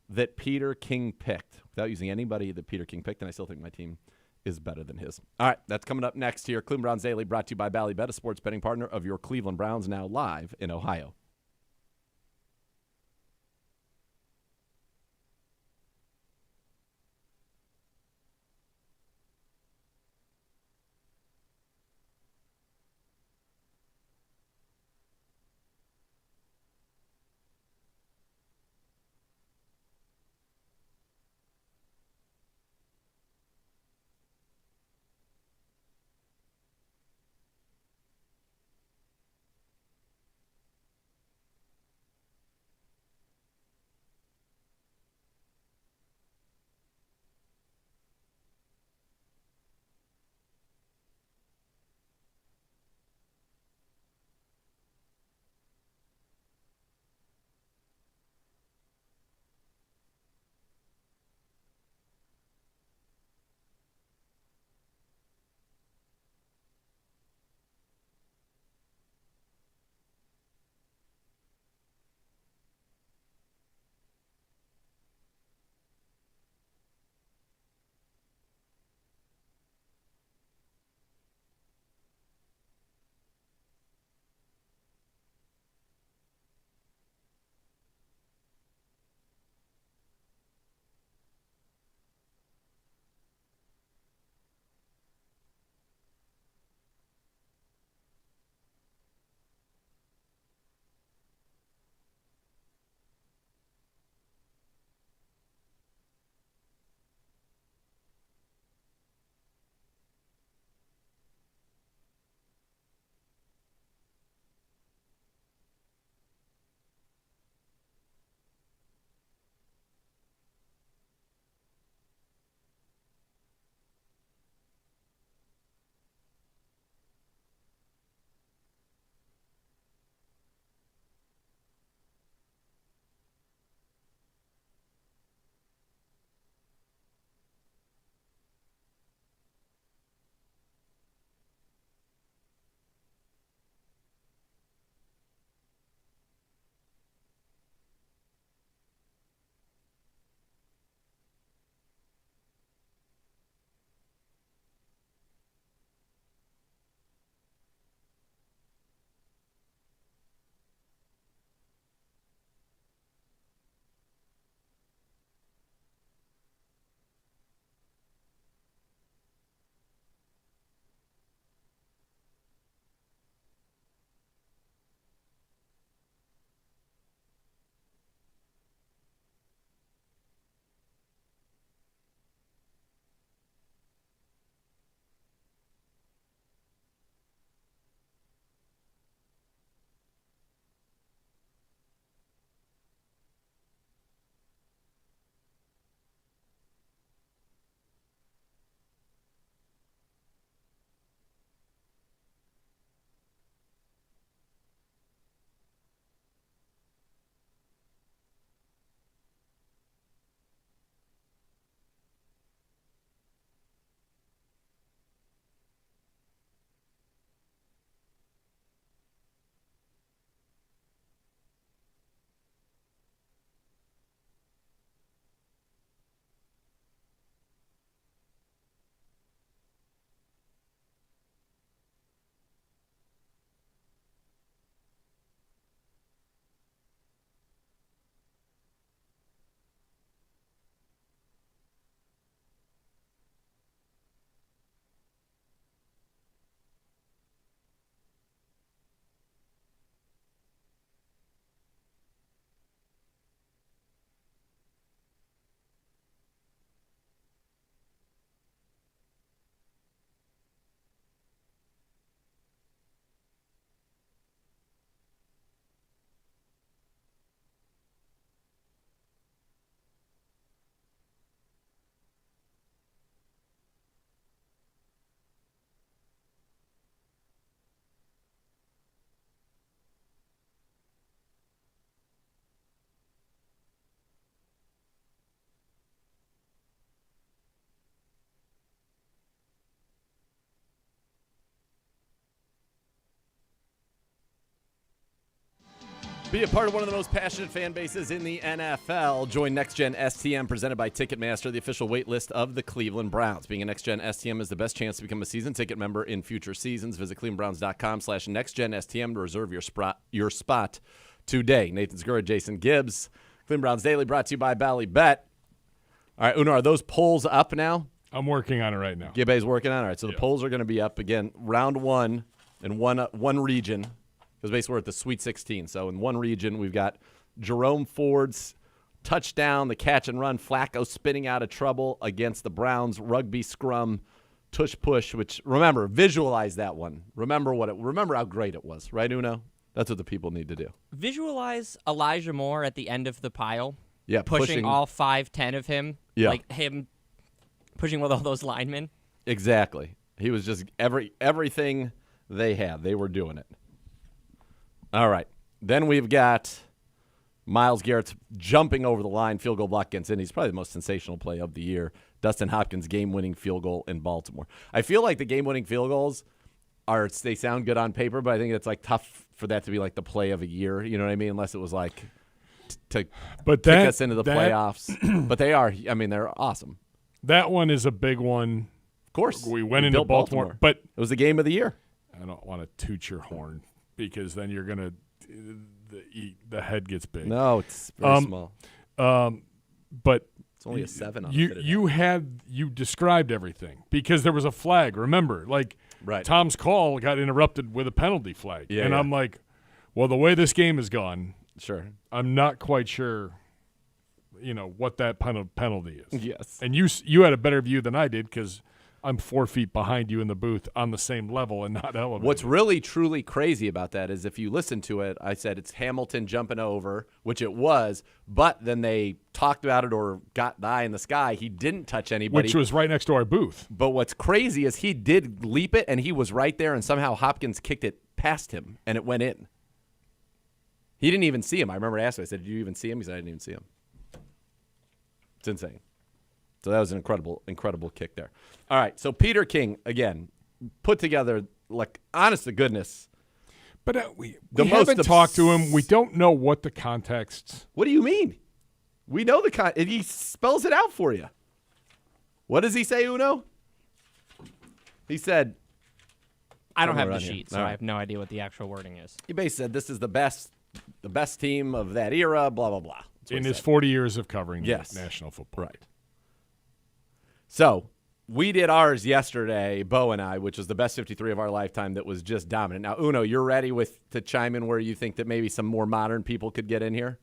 that Peter King picked. Without using anybody that Peter King picked, and I still think my team is better than his. All right, that's coming up next here. Cleveland Browns Daily, brought to you by Ballybet, a sports betting partner of your Cleveland Browns, now live in Ohio. Be a part of one of the most passionate fan bases in the NFL. Join Next Gen STM presented by Ticketmaster, the official wait list of the Cleveland Browns. Being a Next Gen STM is the best chance to become a season ticket member in future seasons. Visit clevelandbrowns.com/nextgenstm to reserve your spot today. Nathan Zgura, Jason Gibbs. Cleveland Browns Daily brought to you by Bally Bet. All right, Uno, are those polls up now? I'm working on it right now. Gibbe's working on it. All right, so the polls are going to be up again. Round one in one region. Because basically we're at the Sweet 16. So in one region, we've got Jerome Ford's touchdown, the catch and run, Flacco spinning out of trouble against the Browns, rugby scrum, tush push, which, remember, visualize that one. Remember how great it was, right, Uno? That's what the people need to do. Visualize Elijah Moore at the end of the pile. Yeah, pushing all 5'10" of him. Yeah. Like him pushing with all those linemen. Exactly. He was just everything they had. They were doing it. All right. Then we've got Myles Garrett jumping over the line, field goal block against Indy. It's probably the most sensational play of the year. Dustin Hopkins' game-winning field goal in Baltimore. I feel like the game-winning field goals they sound good on paper, but I think it's like tough for that to be like the play of a year. You know what I mean? Unless it was like to kick us into the playoffs. But they are. I mean, they're awesome. That one is a big one. Of course. We went into Baltimore, but it was the game of the year. I don't want to toot your horn because then you're going to the head gets big. No, it's very small. But it's only a 7 on you described everything because there was a flag. Remember, right. Tom's call got interrupted with a penalty flag. Yeah, and I'm like, well, the way this game has gone, sure, I'm not quite sure, what that penalty is. Yes. And you had a better view than I did because I'm 4 feet behind you in the booth on the same level and not elevated. What's really, truly crazy about that is if you listen to it, I said it's Hamilton jumping over, which it was, but then they talked about it or got the eye in the sky. He didn't touch anybody. Which was right next to our booth. But what's crazy is he did leap it, and he was right there, and somehow Hopkins kicked it past him, and it went in. He didn't even see him. I remember asking him, I said, did you even see him? He said, I didn't even see him. It's insane. So that was an incredible kick there. All right, so Peter King, again, put together, honest to goodness. But we haven't talked to him. We don't know what the context. What do you mean? We know the he spells it out for you. What does he say, Uno? He said. I don't have the sheet, so I have no idea what the actual wording is. He basically said this is the best team of that era, blah, blah, blah. In his 40 years of covering national football. Right. So we did ours yesterday, Bo and I, which was the best 53 of our lifetime that was just dominant. Now, Uno, you're ready to chime in where you think that maybe some more modern people could get in here?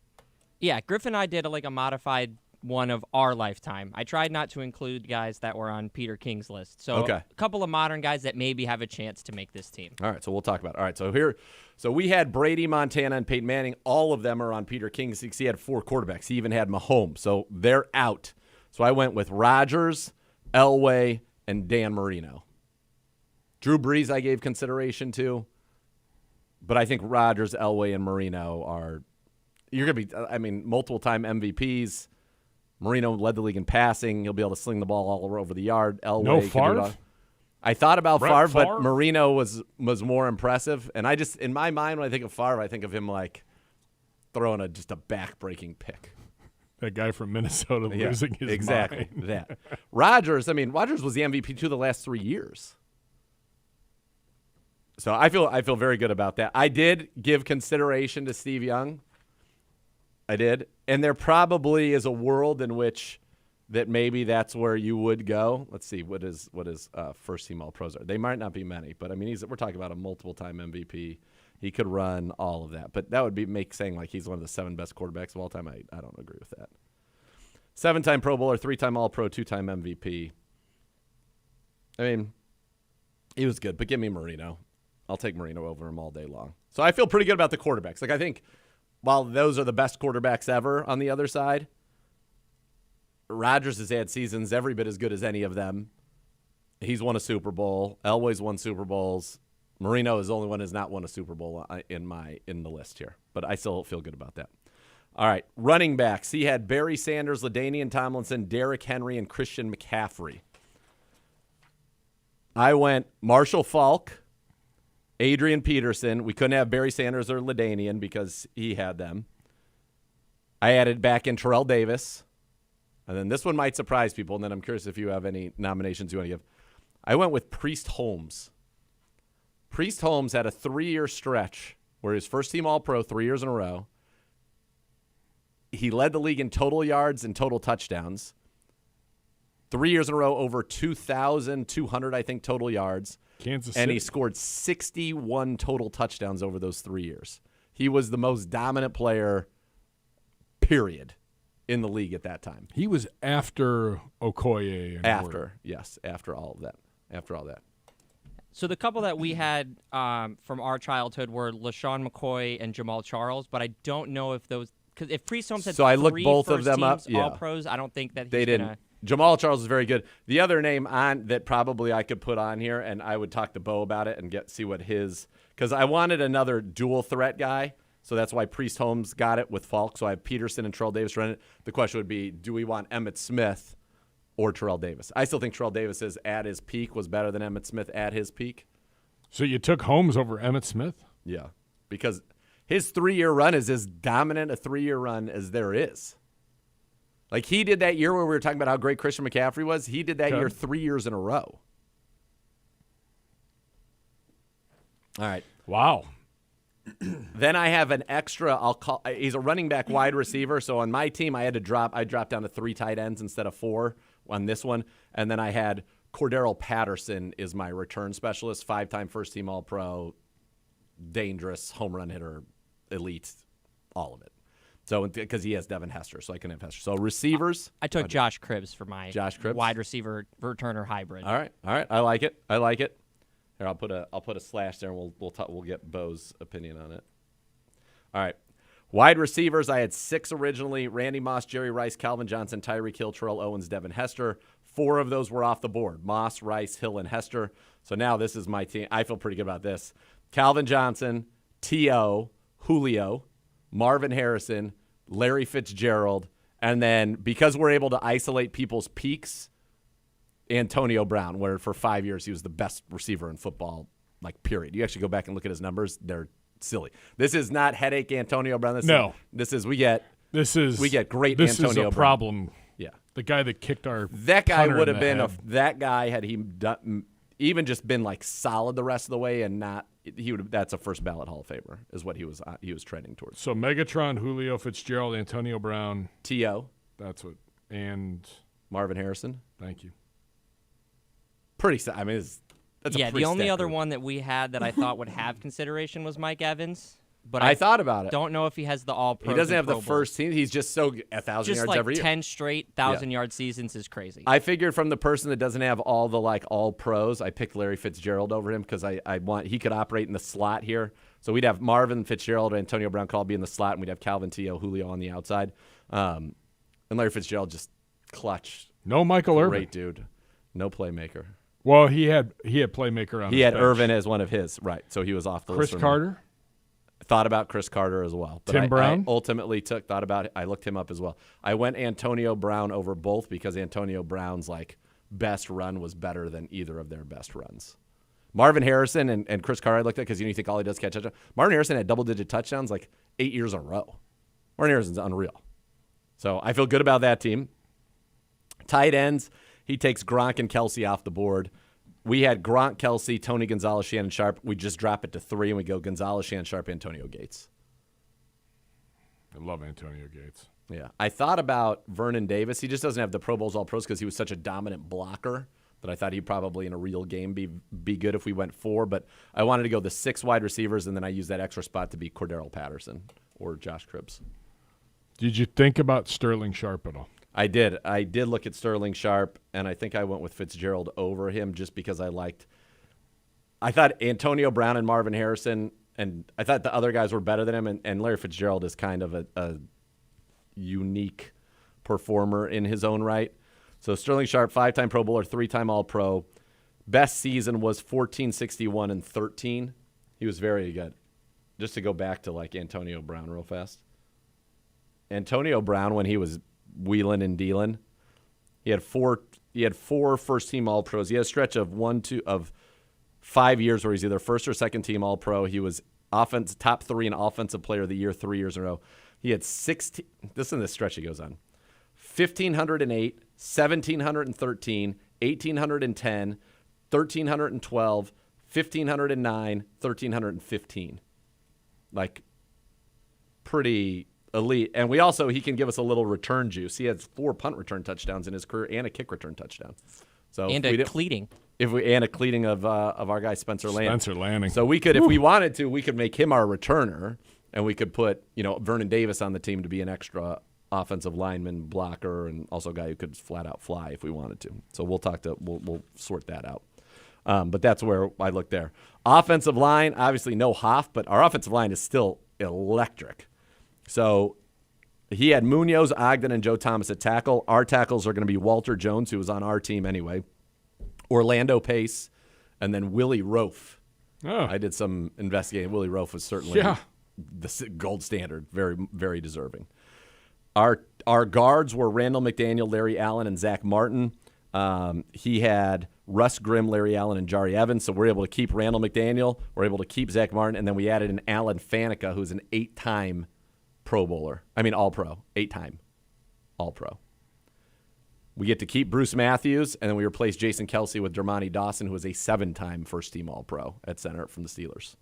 Yeah, Griff and I did a modified one of our lifetime. I tried not to include guys that were on Peter King's list. So a couple of modern guys that maybe have a chance to make this team. All right, so we'll talk about it. All right, so we had Brady, Montana, and Peyton Manning. All of them are on Peter King's. He had 4 quarterbacks. He even had Mahomes. So they're out. So I went with Rodgers, Elway, and Dan Marino. Drew Brees I gave consideration to, but I think Rodgers, Elway, and Marino are – you're going to be – multiple-time MVPs. Marino led the league in passing. He'll be able to sling the ball all over the yard. Elway no Favre? I thought about Favre, but Marino was more impressive. And I just – in my mind, when I think of Favre, I think of him throwing just a back-breaking pick. That guy from Minnesota losing his mind. That. Rodgers was the MVP the last 3 years. So I feel very good about that. I did give consideration to Steve Young. I did. And there probably is a world in which that maybe that's where you would go. Let's see, what is first team All-Pros are. They might not be many, but we're talking about a multiple-time MVP. He could run all of that. But that would make saying he's one of the 7 best quarterbacks of all time. I don't agree with that. 7-time Pro Bowler, 3-time All-Pro, 2-time MVP. He was good, but give me Marino. I'll take Marino over him all day long. So I feel pretty good about the quarterbacks. I think while those are the best quarterbacks ever on the other side, Rodgers has had seasons every bit as good as any of them. He's won a Super Bowl. Elway's won Super Bowls. Marino is the only one who has not won a Super Bowl in the list here, but I still feel good about that. All right, running backs. He had Barry Sanders, LaDainian Tomlinson, Derrick Henry, and Christian McCaffrey. I went Marshall Faulk, Adrian Peterson. We couldn't have Barry Sanders or LaDainian because he had them. I added back in Terrell Davis. And then this one might surprise people, and then I'm curious if you have any nominations you want to give. I went with Priest Holmes. Priest Holmes had a 3-year stretch where he was first-team All-Pro 3 years in a row. He led the league in total yards and total touchdowns. 3 years in a row, over 2,200, I think, total yards. Kansas And City. he scored 61 total touchdowns over those 3 years. He was the most dominant player, period, in the league at that time. He was after Okoye. And After all of that. After all that. So the couple that we had from our childhood were LaShawn McCoy and Jamal Charles, but I don't know if those – because if Priest Holmes had So I looked three both of first them up, teams, yeah. All-Pros, I don't think that he's They didn't. gonna. Jamal Charles is very good. The other name on that probably I could put on here, and I would talk to Bo about it and see what his – because I wanted another dual threat guy, so that's why Priest Holmes got it with Falk. So I have Peterson and Terrell Davis running it. The question would be, do we want Emmitt Smith or Terrell Davis? I still think Terrell Davis is at his peak was better than Emmitt Smith at his peak. So you took Holmes over Emmitt Smith? Yeah, because his 3-year run is as dominant a 3-year run as there is. Like he did that year where we were talking about how great Christian McCaffrey was. He did that year 3 years in a row. All right. Wow. Then I have an extra. He's a running back wide receiver. So on my team, I dropped down to 3 tight ends instead of 4 on this one. And then I had Cordero Patterson is my return specialist, 5-time first-team All-Pro, dangerous home run hitter, elite, all of it. So because he has Devin Hester, so I can have Hester. So receivers, I took Josh Cribbs for my Josh Cribbs? wide receiver returner hybrid. All right. I like it. Here, I'll put a slash there, and we'll get Bo's opinion on it. All right. Wide receivers, I had 6 originally: Randy Moss, Jerry Rice, Calvin Johnson, Tyreek Hill, Terrell Owens, Devin Hester. 4 of those were off the board: Moss, Rice, Hill, and Hester. So now this is my team. I feel pretty good about this. Calvin Johnson, T.O., Julio, Marvin Harrison, Larry Fitzgerald, and then because we're able to isolate people's peaks, Antonio Brown, where for 5 years he was the best receiver in football, like, period. You actually go back and look at his numbers, they're silly. This is not headache Antonio Brown. We get great this Antonio is a Brown. Problem. Yeah. The guy that kicked our That guy punter would in have the been head. that guy had he done, even just been like solid the rest of the way and not that's a first ballot Hall of Famer is what he was trending towards. So Megatron, Julio Fitzgerald, Antonio Brown. T.O. That's what. And Marvin Harrison. Thank you. Pretty. I mean, that's a pretty the only stacked other group. one that we had that I thought would have consideration was Mike Evans. But I thought about it. Don't know if he has the All-Pro. He doesn't have the first team. He's just so 1,000 just yards like every year. 10 straight 1,000-yard seasons is crazy. I figured from the person that doesn't have all the all pros, I picked Larry Fitzgerald over him because I want he could operate in the slot here. So we'd have Marvin Fitzgerald and Antonio Brown could all be in the slot, and we'd have Calvin T.O., Julio on the outside. And Larry Fitzgerald just clutch. No Michael Irvin. Great dude. No playmaker. Well, he had playmaker on. He his had bench. Irvin as one of his, right? So he was off the list. Chris Carter. Thought about Chris Carter as well. But Tim Brown? I ultimately thought about it. I looked him up as well. I went Antonio Brown over both because Antonio Brown's best run was better than either of their best runs. Marvin Harrison and Chris Carter I looked at because you think all he does is catch touchdowns. Marvin Harrison had double-digit touchdowns 8 years in a row. Marvin Harrison's unreal. So I feel good about that team. Tight ends, he takes Gronk and Kelsey off the board. We had Gronk, Kelsey, Tony Gonzalez, Shannon Sharp. We just drop it to 3, and we go Gonzalez, Shannon Sharp, Antonio Gates. I love Antonio Gates. Yeah. I thought about Vernon Davis. He just doesn't have the Pro Bowls All-Pros because he was such a dominant blocker that I thought he'd probably in a real game be good if we went 4. But I wanted to go the 6 wide receivers, and then I used that extra spot to be Cordero Patterson or Josh Cribbs. Did you think about Sterling Sharp at all? I did. I did look at Sterling Sharp, and I think I went with Fitzgerald over him just because I thought Antonio Brown and Marvin Harrison, and I thought the other guys were better than him, and Larry Fitzgerald is kind of a unique performer in his own right. So Sterling Sharp, 5-time Pro Bowler, 3-time All-Pro. Best season was 14, 61, and 13. He was very good. Just to go back to Antonio Brown real fast. Antonio Brown, when he was wheeling and dealing, he had four first-team All-Pros. He had a stretch of 5 years where he's either first or second team All-Pro. He was top 3 in Offensive Player of the Year 3 years in a row. He had 16. This is the stretch he goes on: 1,508, 1,713, 1,810, 1,312, 1,509, 1,315. Like, pretty elite. And he can give us a little return juice. He has 4 punt return touchdowns in his career and a kick return touchdown. So and a cleating. And a cleating of our guy Spencer Lanning. Spencer Lanning. So we could, if we wanted to, we could make him our returner, and we could put Vernon Davis on the team to be an extra offensive lineman, blocker, and also a guy who could flat out fly if we wanted to. So we'll sort that out. But that's where I look there. Offensive line, obviously no Hoff, but our offensive line is still electric. So he had Munoz, Ogden, and Joe Thomas at tackle. Our tackles are going to be Walter Jones, who was on our team anyway, Orlando Pace, and then Willie Rofe. Oh. I did some investigating. Willie Rofe was certainly the gold standard, very, very deserving. Our guards were Randall McDaniel, Larry Allen, and Zach Martin. He had Russ Grimm, Larry Allen, and Jari Evans, so we're able to keep Randall McDaniel. We're able to keep Zach Martin, and then we added an Alan Faneca, who's an 8-time Pro Bowler. All-Pro. 8-time All-Pro. We get to keep Bruce Matthews, and then we replace Jason Kelsey with Dermontti Dawson, who was a 7-time first-team All-Pro at center from the Steelers.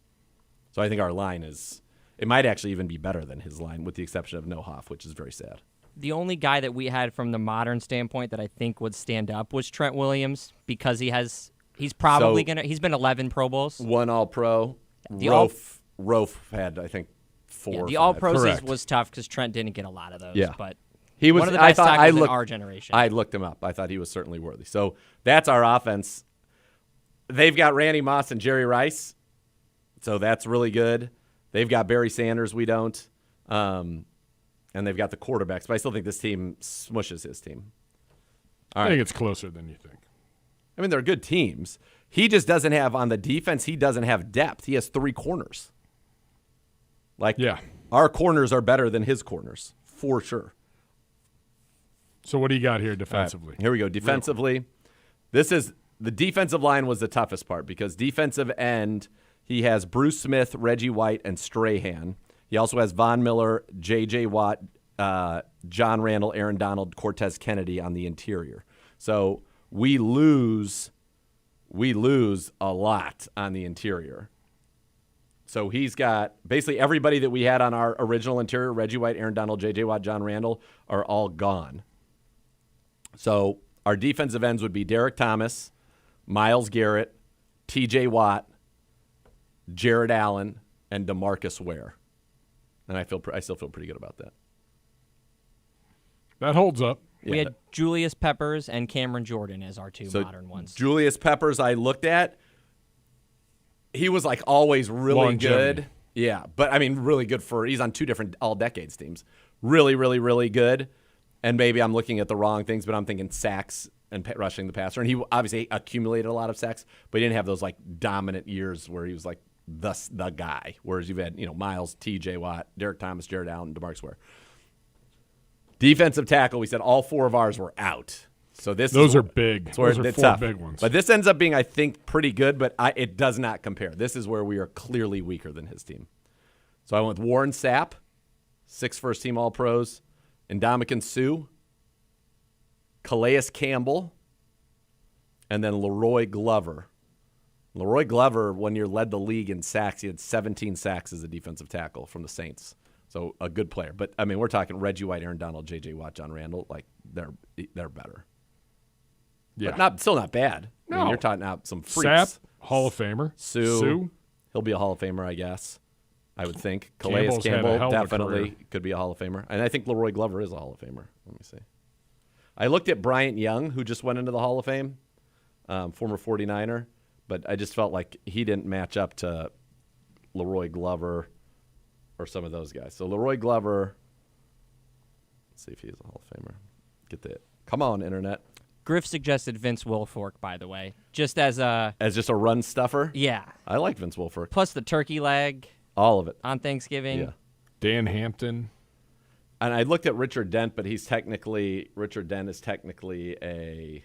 So I think our line it might actually even be better than his line, with the exception of No Hoff, which is very sad. The only guy that we had from the modern standpoint that I think would stand up was Trent Williams, because he's been 11 Pro Bowls. 1 All-Pro. Rofe had, I think, 4. Yeah, the All-Pros was tough because Trent didn't get a lot of those. Yeah. But he was one of the best tackles in our generation. I looked him up. I thought he was certainly worthy. So that's our offense. They've got Randy Moss and Jerry Rice, so that's really good. They've got Barry Sanders. We don't. And they've got the quarterbacks. But I still think this team smushes his team. I think it's closer than you think. They're good teams. He just doesn't have, on the defense, he doesn't have depth. He has 3 corners. Our corners are better than his corners, for sure. So what do you got here defensively? Here we go. Defensively, the defensive line was the toughest part, because defensive end, he has Bruce Smith, Reggie White, and Strahan. He also has Von Miller, J.J. Watt, John Randall, Aaron Donald, Cortez Kennedy on the interior. So we lose a lot on the interior. So he's got basically everybody that we had on our original interior, Reggie White, Aaron Donald, J.J. Watt, John Randall, are all gone. So our defensive ends would be Derek Thomas, Myles Garrett, T.J. Watt, Jared Allen, and DeMarcus Ware. And I still feel pretty good about that. That holds up. We had Julius Peppers and Cameron Jordan as our 2 modern ones. Julius Peppers I looked at. He was always really good. Yeah, but really good he's on 2 different all-decades teams. Really, really, really good. And maybe I'm looking at the wrong things, but I'm thinking sacks and rushing the passer. And he obviously accumulated a lot of sacks, but he didn't have those dominant years where he was the guy. Whereas you've had Myles, T.J. Watt, Derek Thomas, Jared Allen, DeMarcus Ware. Defensive tackle, we said all 4 of ours were out. So those are big. Those are 4 tough. big ones. But this ends up being, I think, pretty good, but it does not compare. This is where we are clearly weaker than his team. So I went with Warren Sapp, 6 first-team All-Pros, Ndamukong Suh, Calais Campbell, and then Leroy Glover. Leroy Glover, 1 year, led the league in sacks. He had 17 sacks as a defensive tackle from the Saints. So a good player. But, we're talking Reggie White, Aaron Donald, J.J. Watt, John Randall. They're better. Yeah. But still not bad. No. You're talking out some freaks. Sapp, Hall of Famer. Suh. He'll be a Hall of Famer, I guess. I would think. Calais Campbell definitely could be a Hall of Famer. And I think Leroy Glover is a Hall of Famer. Let me see. I looked at Bryant Young, who just went into the Hall of Fame, former 49er. But I just felt like he didn't match up to Leroy Glover or some of those guys. So Leroy Glover, let's see if he's a Hall of Famer. Get that. Come on, Internet. Griff suggested Vince Wilfork, by the way, just as just a run stuffer. Yeah, I like Vince Wilfork. Plus the turkey leg, all of it on Thanksgiving. Yeah, Dan Hampton, and I looked at Richard Dent, but Richard Dent is technically a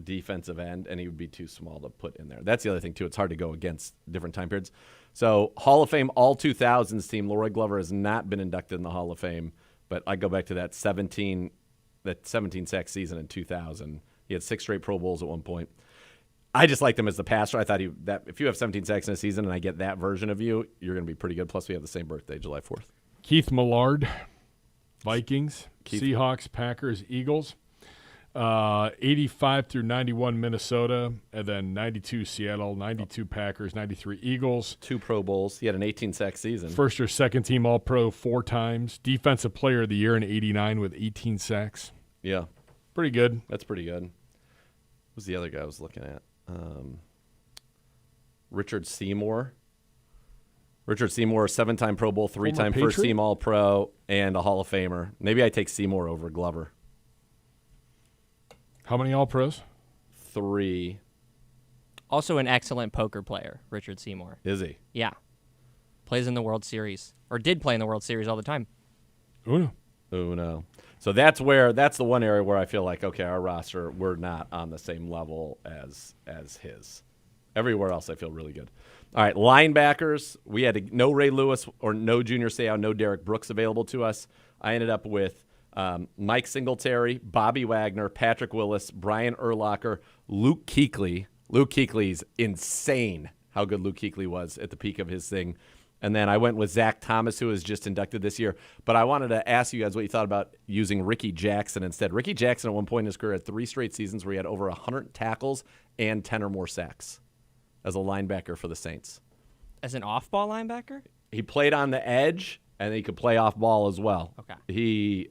defensive end, and he would be too small to put in there. That's the other thing, too. It's hard to go against different time periods. So Hall of Fame All-2000s team, Leroy Glover has not been inducted in the Hall of Fame, but I go back to that 17 sack season in 2000. He had 6 straight Pro Bowls at one point. I just liked him as the passer. I thought that if you have 17 sacks in a season and I get that version of you, you're going to be pretty good. Plus, we have the same birthday, July 4th. Keith Millard, Vikings, Seahawks, Packers, Eagles. 85 through 91 Minnesota, and then 92 Seattle, 92 Packers, 93 Eagles. 2 Pro Bowls. He had an 18-sack season. First or second team All-Pro 4 times. Defensive Player of the Year in 89 with 18 sacks. Yeah. Pretty good. That's pretty good. Who's the other guy I was looking at? Richard Seymour. Richard Seymour, 7-time Pro Bowl, 3-time first-team All-Pro, and a Hall of Famer. Maybe I take Seymour over Glover. How many All-Pros? 3. Also an excellent poker player, Richard Seymour. Is he? Yeah. Plays in the World Series, or did play in the World Series all the time. Uno. So that's the one area where I feel like, okay, our roster, we're not on the same level as his. Everywhere else, I feel really good. All right, linebackers. We had no Ray Lewis or no Junior Seau, no Derek Brooks available to us. I ended up with Mike Singletary, Bobby Wagner, Patrick Willis, Brian Urlacher, Luke Kuechly. Luke Kuechly's insane how good Luke Kuechly was at the peak of his thing. And then I went with Zach Thomas, who was just inducted this year. But I wanted to ask you guys what you thought about using Ricky Jackson instead. Ricky Jackson at one point in his career had 3 straight seasons where he had over 100 tackles and 10 or more sacks as a linebacker for the Saints. As an off-ball linebacker? He played on the edge, and he could play off ball as well. Okay.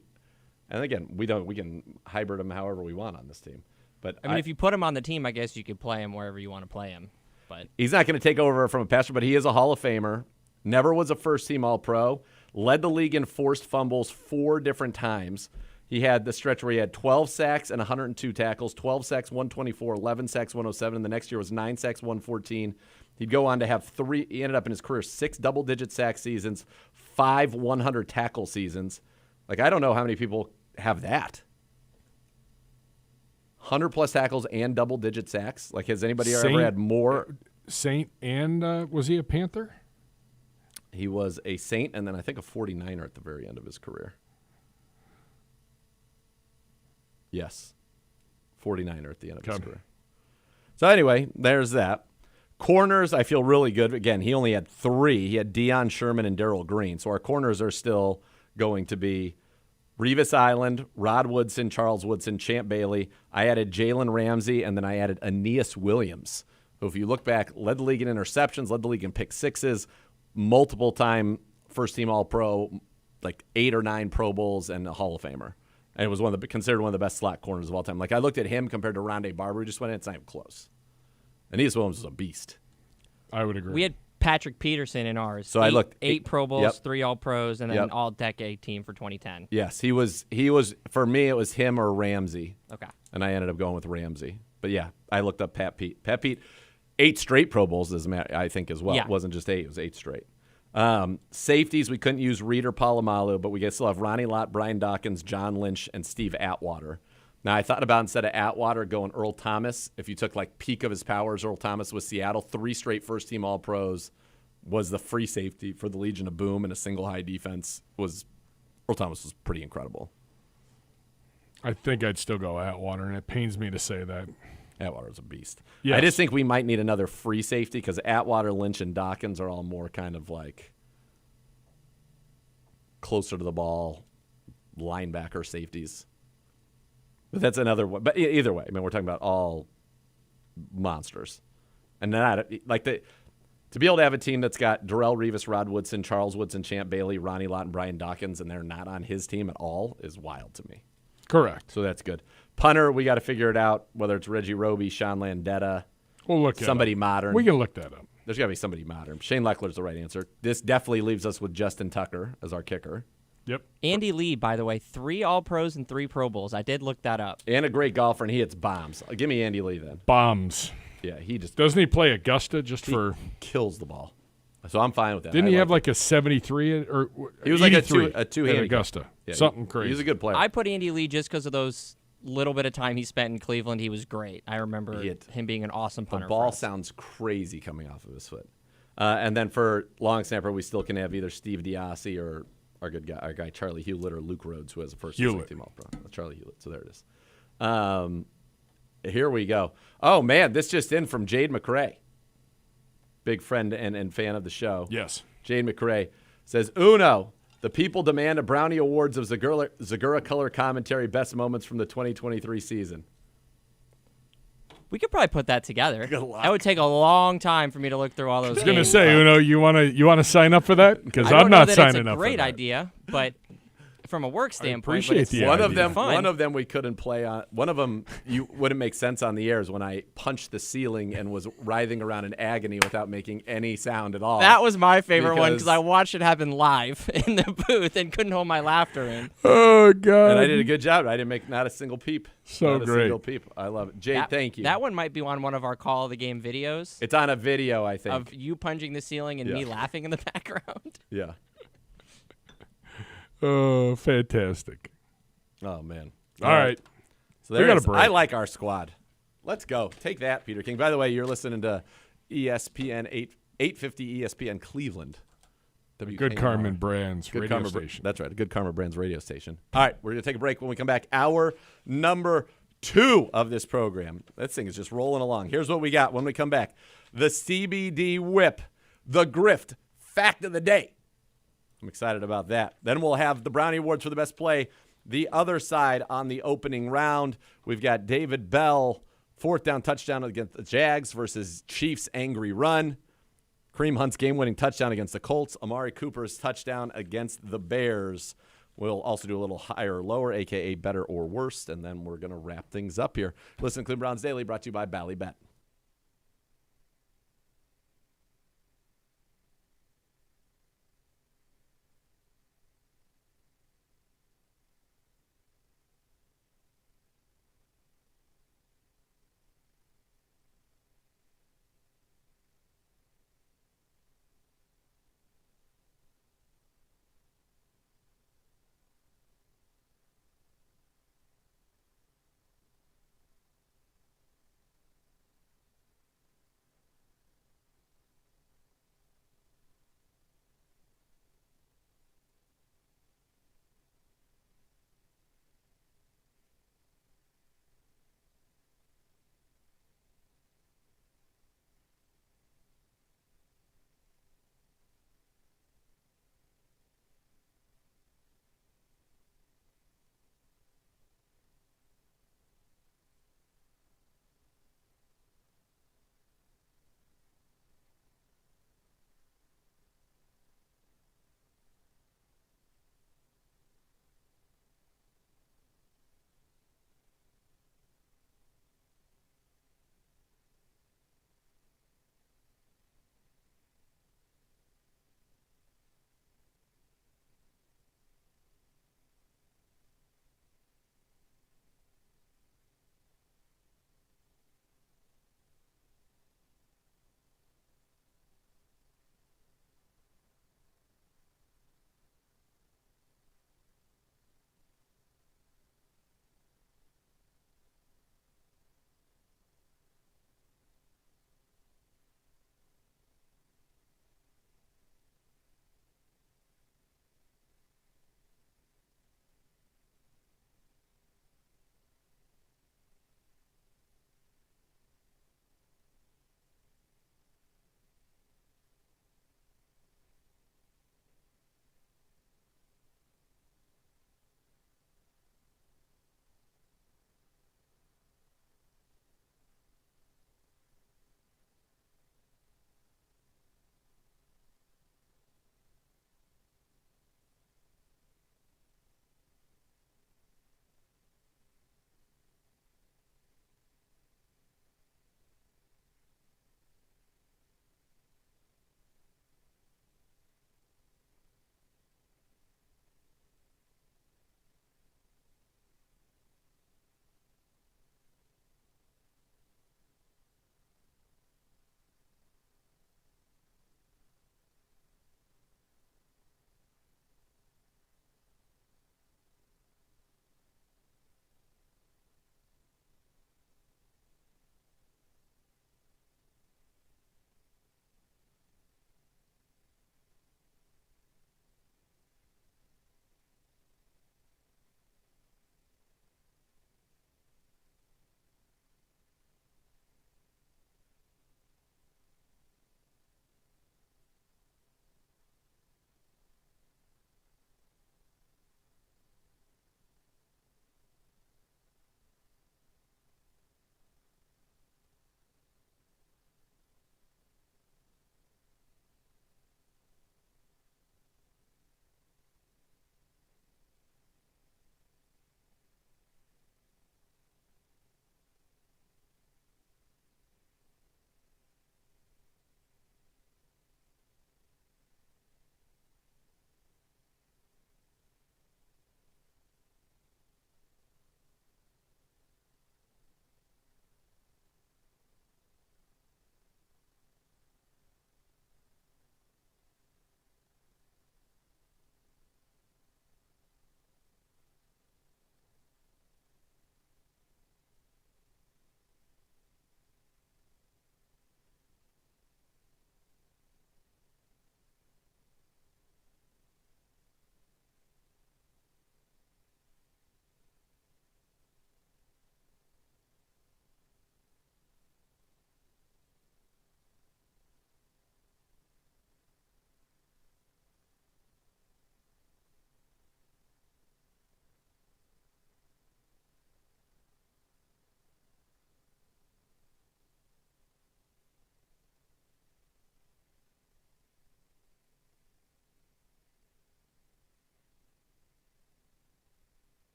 And again, we can hybrid him however we want on this team. But I mean, if you put him on the team, I guess you could play him wherever you want to play him. But he's not going to take over from a passer, but he is a Hall of Famer. Never was a first-team All-Pro. Led the league in forced fumbles 4 different times. He had the stretch where he had 12 sacks and 102 tackles, 12 sacks, 124, 11 sacks, 107. And the next year was 9 sacks, 114. He'd go on to have 3. He ended up in his career 6 double-digit sack seasons, 5 100 tackle seasons. Like, I don't know how many people have that. 100-plus tackles and double-digit sacks. Like, has anybody ever had more? Saint and was he a Panther? He was a Saint and then I think a 49er at the very end of his career. Yes. 49er at the end of his career. So anyway, there's that. Corners, I feel really good. Again, he only had 3. He had Deion Sherman and Darrell Green. So our corners are still going to be Revis Island, Rod Woodson, Charles Woodson, Champ Bailey. I added Jalen Ramsey, and then I added Aeneas Williams, who, if you look back, led the league in interceptions, led the league in pick sixes, multiple-time first-team All-Pro, like 8 or 9 Pro Bowls, and a Hall of Famer. And it was considered one of the best slot corners of all time. Like, I looked at him compared to Rondé Barber, who just went in. It's not even close. Aeneas Williams was a beast. I would agree. We had Patrick Peterson in ours. So I looked 8 Pro Bowls, yep. 3 All-Pros, and then an All-Decade team for 2010. Yes, he was. For me, it was him or Ramsey. Okay. And I ended up going with Ramsey. But yeah, I looked up Pat Pete. Pat Pete, 8 straight Pro Bowls, I think, as well. Yeah. It wasn't just 8; it was 8 straight. Safeties, we couldn't use Reed or Polamalu, but we still have Ronnie Lott, Brian Dawkins, John Lynch, and Steve Atwater. Now, I thought about, instead of Atwater, going Earl Thomas. If you took, like, peak of his powers, Earl Thomas with Seattle, 3 straight first-team All-Pros, was the free safety for the Legion of Boom, and a single high defense. Earl Thomas was pretty incredible. I think I'd still go Atwater, and it pains me to say that. Atwater's a beast. Yes. I just think we might need another free safety because Atwater, Lynch, and Dawkins are all more kind of like closer to the ball linebacker safeties. But that's another one. But either way, I mean, we're talking about all monsters. And not like to be able to have a team that's got Darrell Revis, Rod Woodson, Charles Woodson, Champ Bailey, Ronnie Lott, and Brian Dawkins, and they're not on his team at all is wild to me. Correct. So that's good. Punter, we got to figure it out, whether it's Reggie Roby, Sean Landetta, we'll look somebody it up. modern. We can look that up. There's got to be somebody modern. Shane Leckler's the right answer. This definitely leaves us with Justin Tucker as our kicker. Yep. Andy Lee, by the way, 3 All-Pros and 3 Pro Bowls. I did look that up. And a great golfer, and he hits bombs. Give me Andy Lee then. Bombs. Yeah, he just Doesn't he play Augusta just for kills the ball. So I'm fine with that. Didn't he have like a 73 or he was like a 83 two at handicap. Augusta? Yeah, Something crazy. He's a good player. I put Andy Lee just because of those little bit of time he spent in Cleveland, he was great. I remember him being an awesome punter. The ball for us. sounds crazy coming off of his foot. And then for long snapper, we still can have either Steve Diassi or our guy Charlie Hewlett or Luke Rhodes, who has a first and team All-Pro. Charlie Hewlett. So there it is. Here we go. Oh man, this just in from Jade McRae, big friend and fan of the show. Yes. Jade McRae says, Uno, the people demand a Brownie Awards of Zagura color commentary best moments from the 2023 season. We could probably put that together. Good luck. That would take a long time for me to look through all those. I was going to games. say, Uno, you want to sign up for that? Because I'm not signing up for that. It's a great idea, but from a work standpoint, appreciate the one idea. of them we couldn't play on. One of them you wouldn't make sense on the air is when I punched the ceiling and was writhing around in agony without making any sound at all. That was my favorite one because I watched it happen live in the booth and couldn't hold my laughter in. Oh God! And I did a good job. I didn't make not a single peep. So not great. a single peep. I love it. Jade, thank you. That one might be on one of our Call of the Game videos. It's on a video, I think. Of you punching the ceiling and me laughing in the background. Yeah. Oh, fantastic. Oh, man. All right. So there we got it is. a break. I like our squad. Let's go. Take that, Peter King. By the way, you're listening to ESPN 850 ESPN Cleveland. Good Karma Brands Good radio Karma, station. That's right. Good Karma Brands radio station. All right. We're going to take a break. When we come back, hour number 2 of this program. This thing is just rolling along. Here's what we got when we come back. The CBD whip. The Grift. Fact of the day. I'm excited about that. Then we'll have the Brownie Awards for the best play. The other side on the opening round, we've got David Bell, 4th down touchdown against the Jags versus Chiefs' angry run. Kareem Hunt's game-winning touchdown against the Colts. Amari Cooper's touchdown against the Bears. We'll also do a little higher or lower, a.k.a. better or worse, and then we're going to wrap things up here. Listen to Cleveland Browns Daily, brought to you by Ballybet.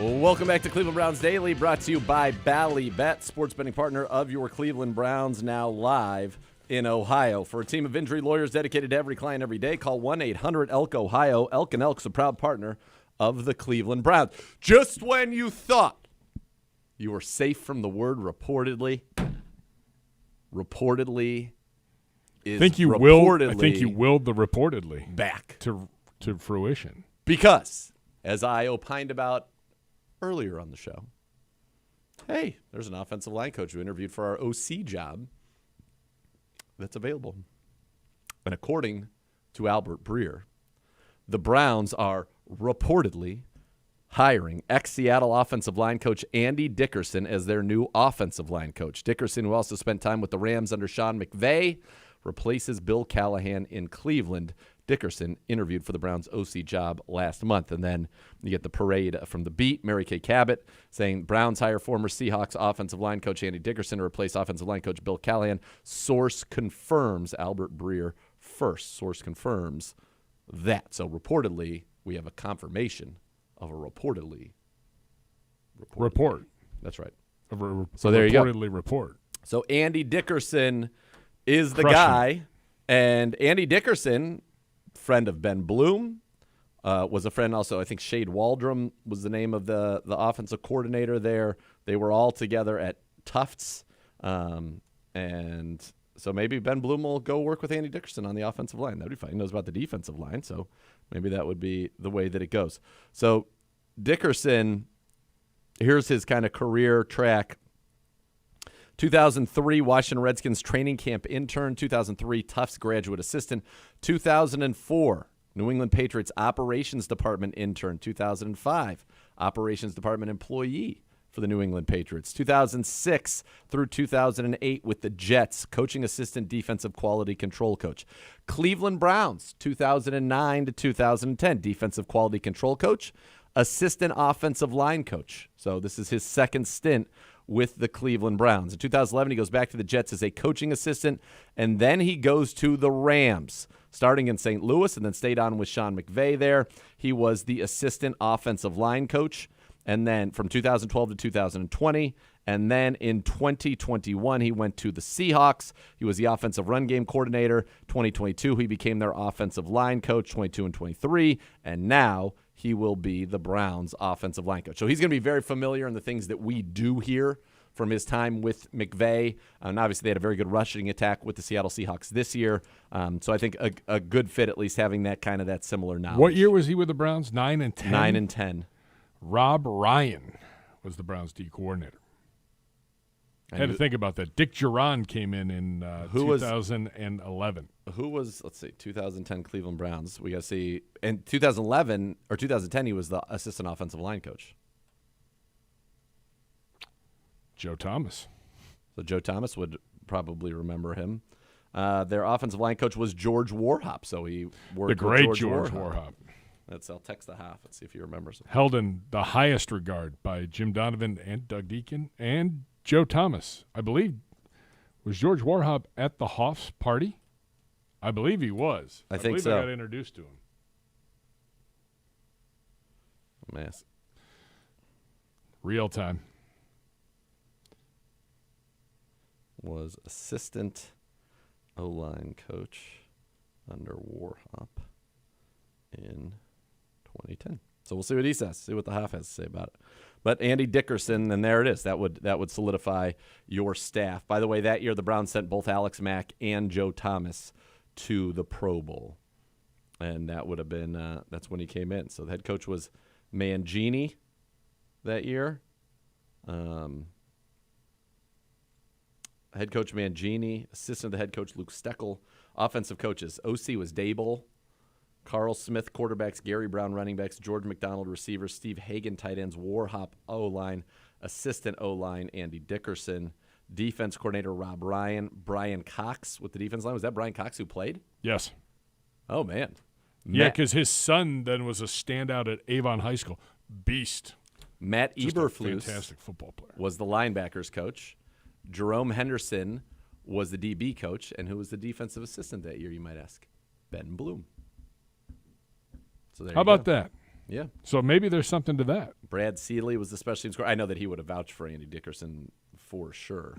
Welcome back to Cleveland Browns Daily, brought to you by Ballybet, sports betting partner of your Cleveland Browns, now live in Ohio. For a team of injury lawyers dedicated to every client every day, call 1-800-ELK-OHIO. Elk & Elk's a proud partner of the Cleveland Browns. Just when you thought you were safe from the word reportedly is I think you willed the reportedly back to fruition. Because, as I opined about earlier on the show, hey, there's an offensive line coach who interviewed for our OC job that's available. And according to Albert Breer, the Browns are reportedly hiring ex-Seattle offensive line coach Andy Dickerson as their new offensive line coach. Dickerson, who also spent time with the Rams under Sean McVay, replaces Bill Callahan in Cleveland. Dickerson interviewed for the Browns' OC job last month. And then you get the parade from the beat, Mary Kay Cabot, saying Browns hire former Seahawks offensive line coach Andy Dickerson to replace offensive line coach Bill Callahan. Source confirms, Albert Breer first. Source confirms that. So reportedly, we have a confirmation of a reportedly. Report. That's right. So there you go. Reportedly report. So Andy Dickerson is the guy. And Andy Dickerson, friend of Ben Bloom, was a friend also. I think Shade Waldrum was the name of the offensive coordinator there. They were all together at Tufts. And so maybe Ben Bloom will go work with Andy Dickerson on the offensive line. That would be fine. He knows about the defensive line, so maybe that would be the way that it goes. So Dickerson, here's his kind of career track. 2003, Washington Redskins training camp intern. 2003, Tufts graduate assistant. 2004, New England Patriots operations department intern. 2005, operations department employee for the New England Patriots. 2006 through 2008 with the Jets, coaching assistant, defensive quality control coach. Cleveland Browns, 2009 to 2010, defensive quality control coach, assistant offensive line coach. So this is his second stint with the Cleveland Browns. In 2011, he goes back to the Jets as a coaching assistant, and then he goes to the Rams, starting in St. Louis, and then stayed on with Sean McVay there. He was the assistant offensive line coach, and then from 2012 to 2020, and then in 2021, he went to the Seahawks. He was the offensive run game coordinator. 2022, he became their offensive line coach, 22 and 23, and now he will be the Browns' offensive line coach. So he's going to be very familiar in the things that we do here from his time with McVay. And obviously, they had a very good rushing attack with the Seattle Seahawks this year. So I think a good fit, at least having that kind of that similar knowledge. What year was he with the Browns? 9 and 10? 9 and 10. Rob Ryan was the Browns' D coordinator. I had to think about that. Dick Duran came in 2011. Who was, let's see, 2010 Cleveland Browns. We got to see. In 2011 or 2010, he was the assistant offensive line coach. Joe Thomas. So Joe Thomas would probably remember him. Their offensive line coach was George Warhop. So he worked the great with George Warhop. I'll text the half. Let's see if he remembers. Held in the highest regard by Jim Donovan and Doug Deacon and Joe Thomas. I believe, was George Warhop at the Hoff's party? I believe he was. I think believe so. I got introduced to him. Mass. Real time. Was assistant O-line coach under Warhop in 2010. So we'll see what he says. See what the half has to say about it. But Andy Dickerson, and there it is. That would solidify your staff. By the way, that year the Browns sent both Alex Mack and Joe Thomas to the Pro Bowl, and that would have been that's when he came in. So the head coach was Mangini that year. Head coach Mangini, assistant to the head coach Luke Steckel, offensive coaches OC was Dable, Carl Smith quarterbacks, Gary Brown running backs, George McDonald receivers, Steve Hagan tight ends, Warhop O-line, assistant O-line Andy Dickerson, defense coordinator Rob Ryan, Brian Cox with the defense line. Was that Brian Cox who played? Yes. Oh, man. Yeah, because his son then was a standout at Avon High School. Beast. Matt Eberflus, fantastic football player, was the linebackers coach. Jerome Henderson was the DB coach. And who was the defensive assistant that year, you might ask? Ben Bloom. So there How about that? Yeah. So maybe there's something to that. Brad Seeley was the special teams coordinator. I know that he would have vouched for Andy Dickerson for sure.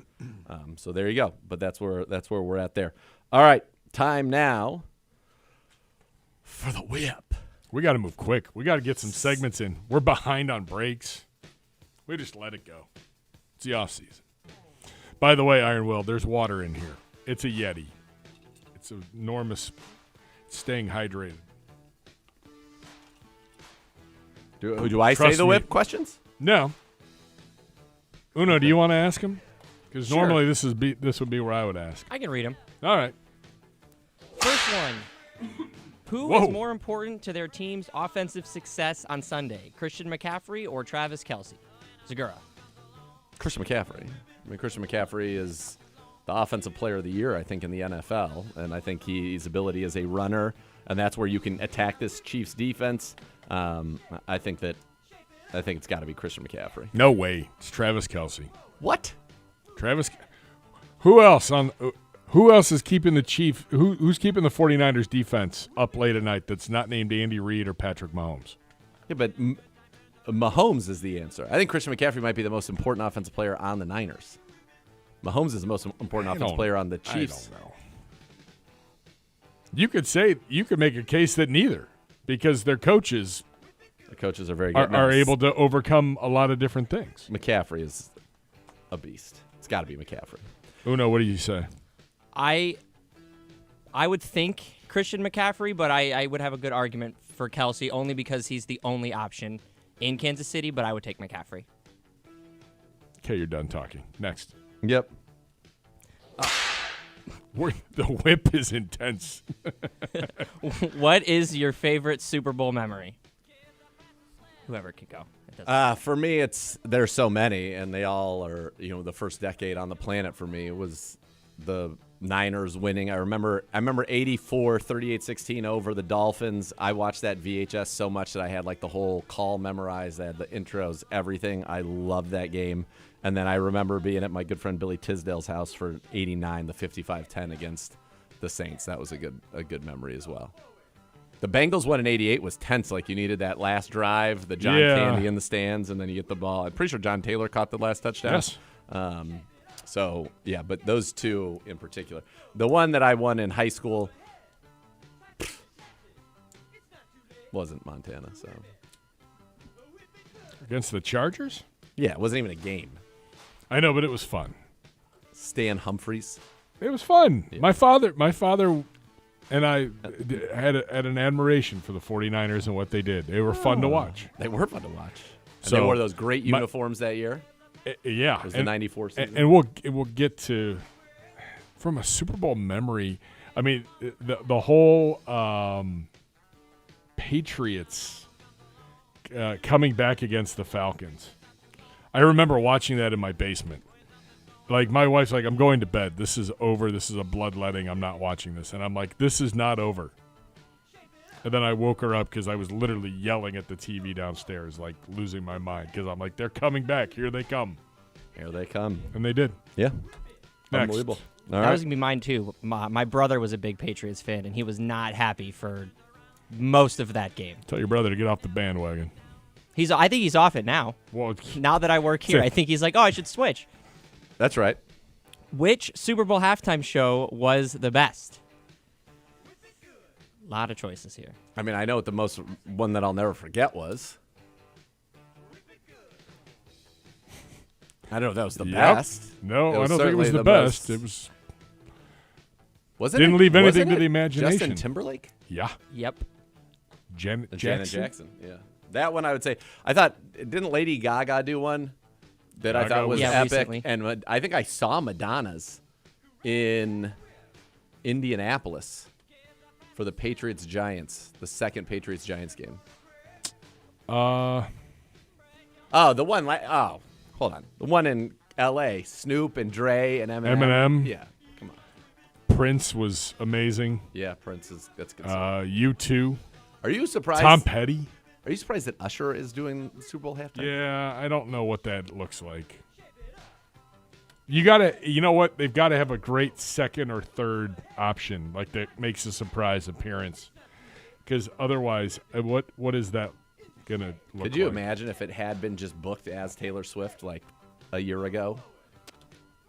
So there you go. But that's where we're at there. All right, time now for the whip. We got to move quick. We got to get some segments in. We're behind on breaks. We just let it go. It's the off season. By the way, Iron Will, there's water in here. It's a Yeti. It's enormous. It's staying hydrated. Do I Trust say the me. whip questions? No. Uno, do you want to ask him? Because Sure. normally this would be where I would ask. I can read them. All right. First one. Who Whoa. is more important to their team's offensive success on Sunday, Christian McCaffrey or Travis Kelce? Zagura. Christian McCaffrey. I mean, Christian McCaffrey is the offensive player of the year, I think, in the NFL. And I think his ability as a runner, and that's where you can attack this Chiefs defense. I think it's got to be Christian McCaffrey. No way. It's Travis Kelce. What? Travis. Who else is keeping the Chief? Who's keeping the 49ers defense up late at night that's not named Andy Reid or Patrick Mahomes? Yeah, but Mahomes is the answer. I think Christian McCaffrey might be the most important offensive player on the Niners. Mahomes is the most important offensive player on the Chiefs. I don't know. You could make a case that neither, because their coaches The coaches are very good. are able to overcome a lot of different things. McCaffrey is a beast. It's got to be McCaffrey. Uno, what do you say? I would think Christian McCaffrey, but I would have a good argument for Kelce only because he's the only option in Kansas City, but I would take McCaffrey. Okay, you're done talking. Next. Yep. The whip is intense. What is your favorite Super Bowl memory? Whoever could go. It doesn't For me, there's so many, and they all are, the first decade on the planet for me. It was the Niners winning. I remember 84, 38-16 over the Dolphins. I watched that VHS so much that I had like the whole call memorized. I had the intros, everything. I loved that game. And then I remember being at my good friend Billy Tisdale's house for 89, the 55-10 against the Saints. That was a good memory as well. The Bengals won in 88 was tense. Like, you needed that last drive, the John Candy in the stands, and then you get the ball. I'm pretty sure John Taylor caught the last touchdown. Yes. So, yeah, but those two in particular. The one that I won in high school wasn't Montana, so. Against the Chargers? Yeah, it wasn't even a game. I know, but it was fun. Stan Humphries. It was fun. Yeah. My father and I had an admiration for the 49ers and what they did. They were fun to watch. They were fun to watch. And So, they wore those great uniforms that year. Yeah. It was the 94 season. And we'll get to, from a Super Bowl memory, I mean, the whole Patriots coming back against the Falcons. I remember watching that in my basement. Like, my wife's like, I'm going to bed. This is over. This is a bloodletting. I'm not watching this. And I'm like, this is not over. And then I woke her up because I was literally yelling at the TV downstairs, like losing my mind. Because I'm like, they're coming back. Here they come. Here they come. And they did. Yeah. Next. Unbelievable. All that right. was going to be mine, too. My brother was a big Patriots fan, and he was not happy for most of that game. Tell your brother to get off the bandwagon. I think he's off it now. Well, Now that I work here, I think he's like, oh, I should switch. That's right. Which Super Bowl halftime show was the best? A lot of choices here. I mean, I know what the most one that I'll never forget was. I don't know if that was the best. No, It I was don't think it was certainly the the best. most- It Was it? Didn't leave anything wasn't to it the imagination. Justin Timberlake? yeah. Yep. Janet Janet Jackson. Jackson. Yeah. That one I would say. I thought, didn't Lady Gaga do one that I Gaga thought was Yeah, epic? recently. And I think I saw Madonna's in Indianapolis for the Patriots-Giants, the second Patriots-Giants game. Uh, Oh, the one. Hold on. The one in L.A. Snoop and Dre and Eminem. Eminem. Yeah. Come on. Prince was amazing. Yeah, Prince is. That's good. U2. Are you surprised? Tom Petty. Are you surprised that Usher is doing the Super Bowl halftime? Yeah, I don't know what that looks like. You know what? They've got to have a great second or third option, like that makes a surprise appearance. Because otherwise, what is that gonna look Could you like. imagine if it had been just booked as Taylor Swift like a year ago?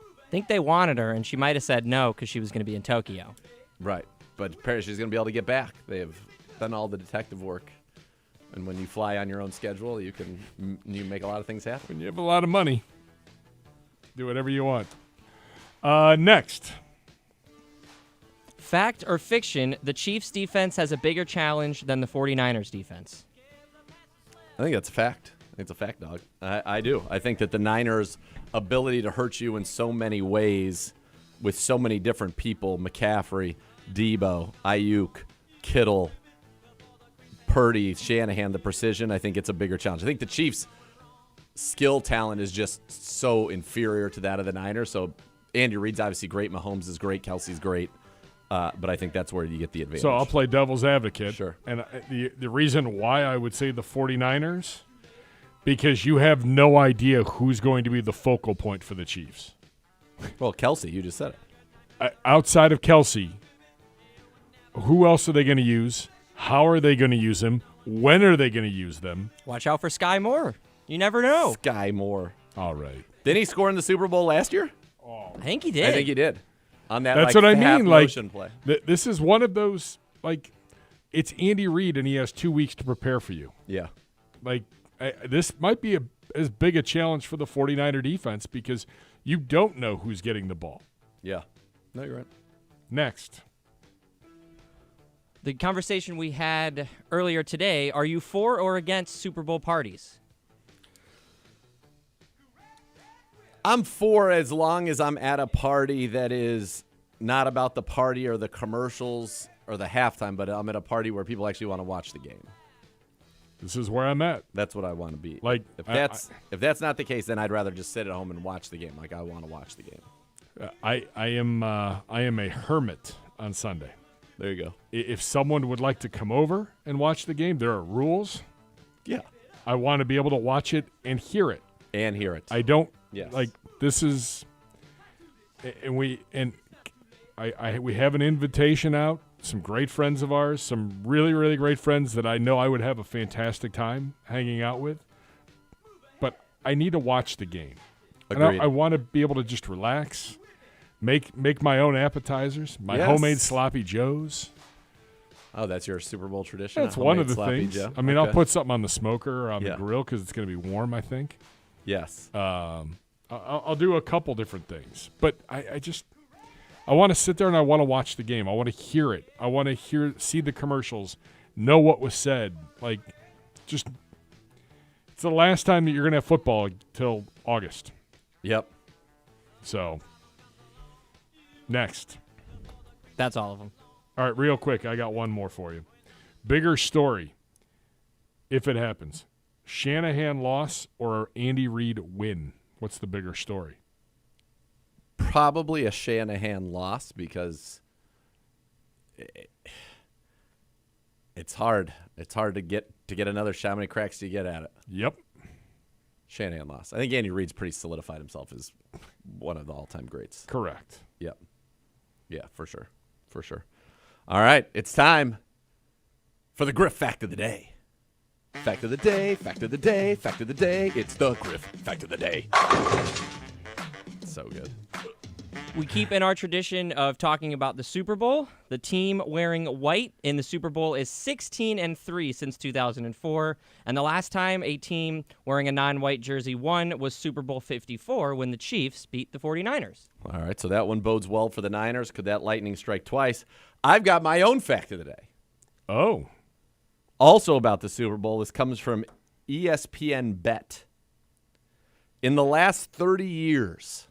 I think they wanted her, and she might have said no because she was going to be in Tokyo. Right. But apparently she's going to be able to get back. They have done all the detective work. And when you fly on your own schedule, you make a lot of things happen. When you have a lot of money, do whatever you want. Next. Fact or fiction, the Chiefs' defense has a bigger challenge than the 49ers' defense. I think that's a fact. I think it's a fact, dog. I do. I think that the Niners' ability to hurt you in so many ways with so many different people, McCaffrey, Debo, Ayuk, Kittle, Purdy, Shanahan, the precision, I think it's a bigger challenge. I think the Chiefs' skill talent is just so inferior to that of the Niners. So Andy Reid's obviously great. Mahomes is great. Kelsey's great. But I think that's where you get the advantage. So I'll play devil's advocate. Sure. And the reason why I would say the 49ers, because you have no idea who's going to be the focal point for the Chiefs. Well, Kelsey, you just said it. Outside of Kelsey, who else are they going to use? How are they going to use them? When are they going to use them? Watch out for Sky Moore. You never know. Sky Moore. All right. Didn't he score in the Super Bowl last year? I think he did. I think he did. On that, That's like, what I half mean. Like, motion play. This is one of those, like, it's Andy Reid, and he has 2 weeks to prepare for you. Yeah. Like, this might be as big a challenge for the 49er defense because you don't know who's getting the ball. Yeah. No, you're right. Next. The conversation we had earlier today, are you for or against Super Bowl parties? I'm for as long as I'm at a party that is not about the party or the commercials or the halftime, but I'm at a party where people actually want to watch the game. This is where I'm at. That's what I want to be. Like, if that's not the case, then I'd rather just sit at home and watch the game. Like, I want to watch the game. I am a hermit on Sunday. There you go. If someone would like to come over and watch the game, there are rules. Yeah. I want to be able to watch it and hear it. And hear it. I don't Yes. like this is, and we have an invitation out. Some great friends of ours, some really, really great friends that I know I would have a fantastic time hanging out with. But I need to watch the game. Agreed. And I want to be able to just relax, make my own appetizers, my Yes. homemade sloppy joes. Oh, that's your Super Bowl tradition? That's one of the Sloppy things. Joe? I mean, Okay. I'll put something on the smoker or on Yeah. the grill because it's going to be warm, I think. Yes. I'll do a couple different things. But I want to sit there and I want to watch the game. I want to hear it. I want to see the commercials, know what was said. Like, just it's the last time that you're going to have football until August. Yep. So, next. That's all of them. All right, real quick, I got one more for you. Bigger story, if it happens. Shanahan loss or Andy Reid win? What's the bigger story? Probably a Shanahan loss because it's hard. It's hard to get another shot. How many cracks do you get at it? Yep. Shanahan loss. I think Andy Reid's pretty solidified himself as one of the all-time greats. Correct. Yep. Yeah, for sure. For sure. All right, it's time for the Griff Fact of the Day. Fact of the day, fact of the day, fact of the day. It's the Griff Fact of the Day. So good. We keep in our tradition of talking about the Super Bowl. The team wearing white in the Super Bowl is 16-3 since 2004, and the last time a team wearing a non-white jersey won was Super Bowl 54 when the Chiefs beat the 49ers. All right, so that one bodes well for the Niners. Could that lightning strike twice? I've got my own fact of the day. Oh. Also about the Super Bowl, this comes from ESPN Bet. In the last 30 years,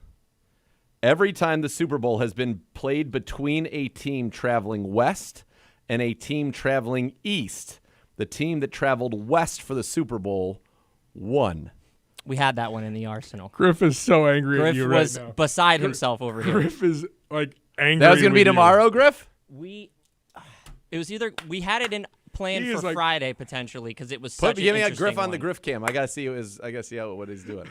every time the Super Bowl has been played between a team traveling west and a team traveling east, the team that traveled west for the Super Bowl won. We had that one in the arsenal. Griff is so angry Griff at you right was now. beside himself over here. Griff is like angry. That was going to be with you. tomorrow, Griff? It was either we had it in planned He is for like- Friday potentially because it was such Give an me that interesting Griff on the one. Griff cam. I got to see what he's doing.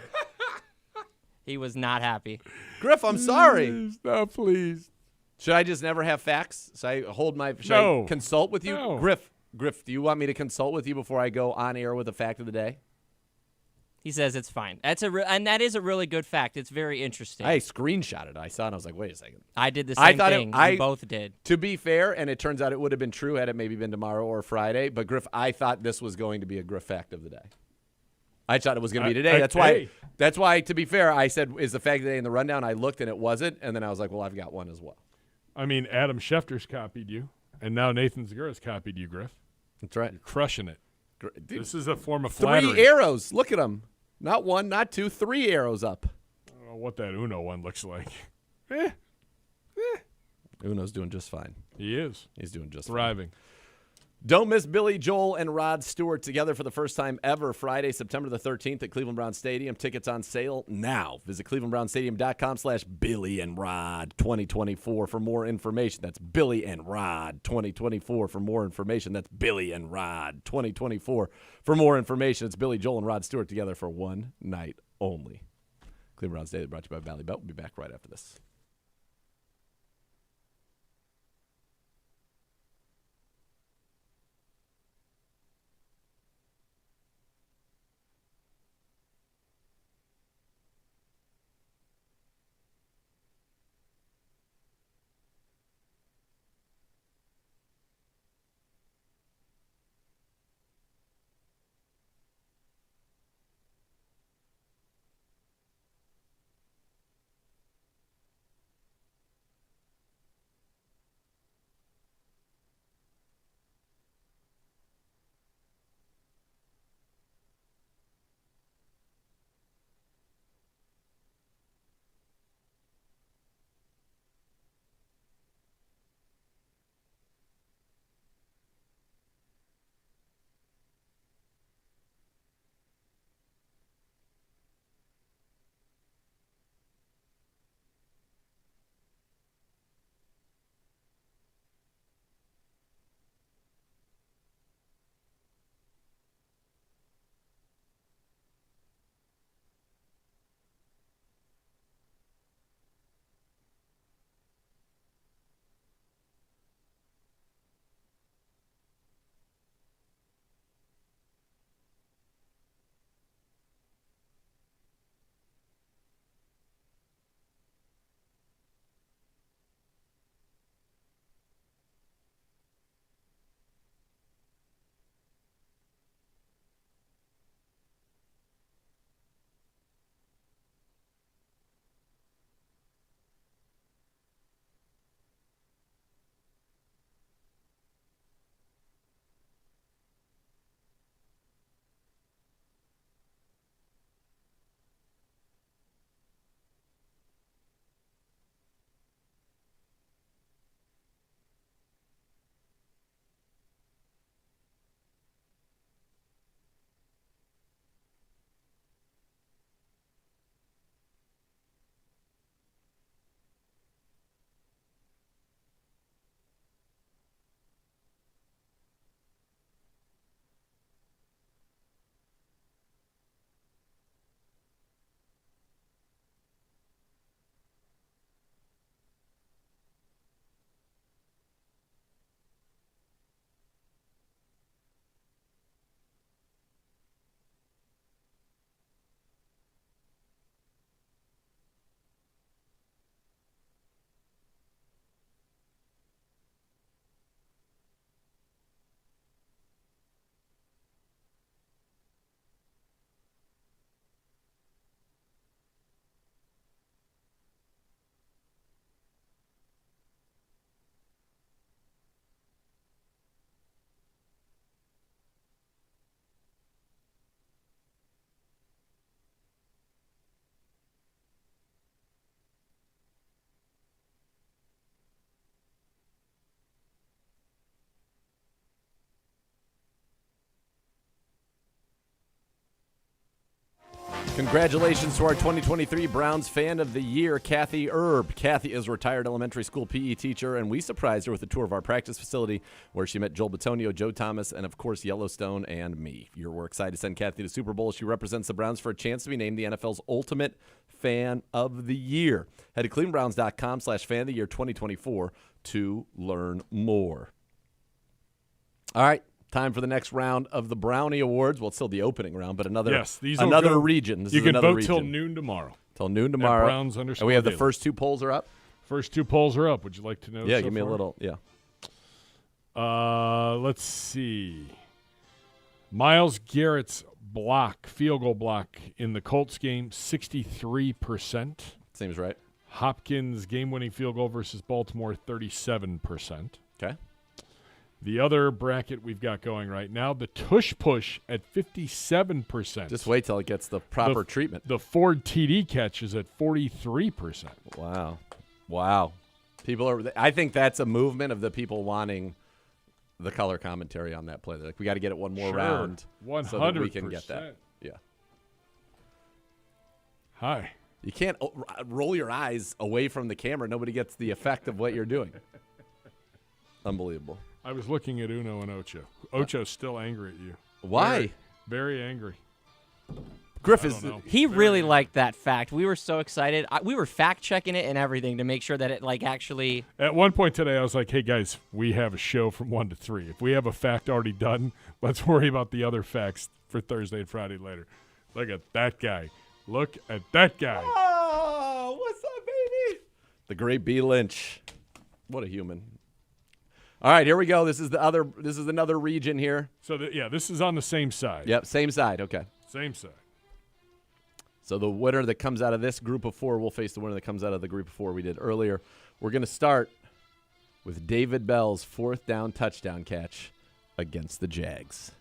He was not happy. Griff, I'm sorry. Stop, please. Should I just never have facts? Should I hold my? Should No. I consult with you, No. Griff? Griff, do you want me to consult with you before I go on air with a fact of the day? He says it's fine. And that is a really good fact. It's very interesting. I screenshotted it. I saw it and I was like, wait a second. I did the I same thought thing. We both did. To be fair, and it turns out it would have been true had it maybe been tomorrow or Friday, but Griff, I thought this was going to be a Griff fact of the day. I thought it was going to be today. That's why, to be fair, I said, is the fact of the day in the rundown? I looked and it wasn't, and then I was like, well, I've got one as well. I mean, Adam Schefter's copied you, and now Nathan Zegura's copied you, Griff. That's right. You're crushing it. Dude, this is a form of flattery. 3 arrows. Look at them. Not 1, not 2, 3 arrows up. I don't know what that Uno one looks like. Uno's doing just fine. He is. He's doing just thriving. Fine. Don't miss Billy Joel and Rod Stewart together for the first time ever Friday, September the 13th at Cleveland Brown Stadium. Tickets on sale now. Visit clevelandbrownstadium.com/Billy and Rod 2024 for more information. That's Billy and Rod 2024 for more information. That's Billy and Rod 2024 for more information. It's Billy Joel and Rod Stewart together for one night only. Cleveland Brown Stadium brought to you by Valley Belt. We'll be back right after this. Congratulations to our 2023 Browns Fan of the Year, Kathy Erb. Kathy is a retired elementary school PE teacher, and we surprised her with a tour of our practice facility where she met Joel Bitonio, Joe Thomas, and, of course, Yellowstone and me. We're excited to send Kathy to Super Bowl. She represents the Browns for a chance to be named the NFL's Ultimate Fan of the Year. Head to clevelandbrowns.com/Fan of the Year 2024 to learn more. All right, time for the next round of the Brownie Awards. Well, it's still the opening round, but another these will another go- region. This You is can another vote region. till noon tomorrow. Till noon tomorrow. Browns and we have the daily. first 2 polls are up. First 2 polls are up. Would you like to know? Yeah, so give me far? a little. Yeah. Let's see. Miles Garrett's field goal block in the Colts game, 63%. Seems right. Hopkins' game-winning field goal versus Baltimore, 37%. Okay. The other bracket we've got going right now, the tush push at 57%. Just wait till it gets the proper treatment. The Ford TD catch is at 43%. Wow. People are. I think that's a movement of the people wanting the color commentary on that play. They're like, we got to get it one more round, 100%. so that we can get that. Yeah. Hi. You can't roll your eyes away from the camera. Nobody gets the effect of what you're doing. Unbelievable. I was looking at Uno and Ocho. Ocho's still angry at you. Why? Very, very angry. Griff I is. don't know. He Very really angry. liked that fact. We were so excited. We were fact checking it and everything to make sure that it actually. At one point today, I was like, hey, guys, we have a show from 1 to 3. If we have a fact already done, let's worry about the other facts for Thursday and Friday later. Look at that guy. Look at that guy. Oh, what's up, baby? The great B. Lynch. What a human. All right, here we go. This is another region here. So, this is on the same side. Yep, same side. Okay. Same side. So the winner that comes out of this group of 4 will face the winner that comes out of the group of 4 we did earlier. We're going to start with David Bell's 4th down touchdown catch against the Jags.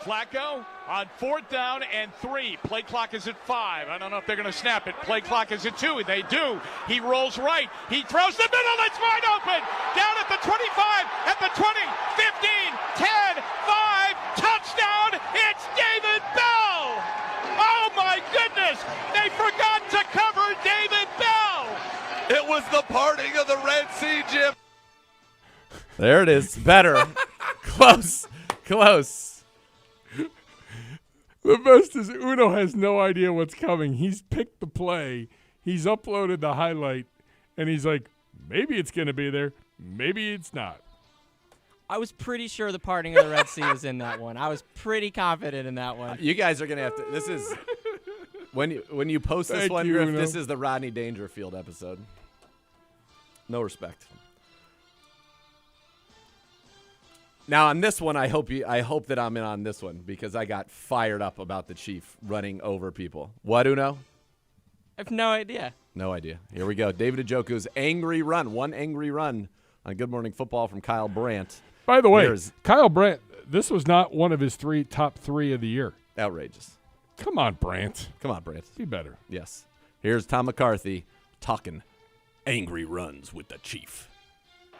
Flacco on 4th down and 3. Play clock is at 5. I don't know if they're going to snap it. Play clock is at 2. They do. He rolls right. He throws the middle. It's wide open. Down at the 25, at the 20, 15, 10, 5. Touchdown. It's David Bell. Oh, my goodness. They forgot to cover David Bell. It was the parting of the Red Sea, Jim. There it is. Better. Close. The best is Uno has no idea what's coming. He's picked the play. He's uploaded the highlight, and he's like, maybe it's going to be there. Maybe it's not. I was pretty sure the parting of the Red Sea was in that one. I was pretty confident in that one. You guys are going to have to. This is. When you post this Thank one, you, Griff, Uno. this is the Rodney Dangerfield episode. No respect. Now on this one, I hope that I'm in on this one because I got fired up about the Chief running over people. What, Uno? I have no idea. No idea. Here we go. David Njoku's angry run. One angry run on Good Morning Football from Kyle Brandt. By the way, Here's- Kyle Brandt, this was not one of his top 3 of the year. Outrageous. Come on, Brandt. Come on, Brandt. Be better. Yes. Here's Tom McCarthy talking angry runs with the Chief.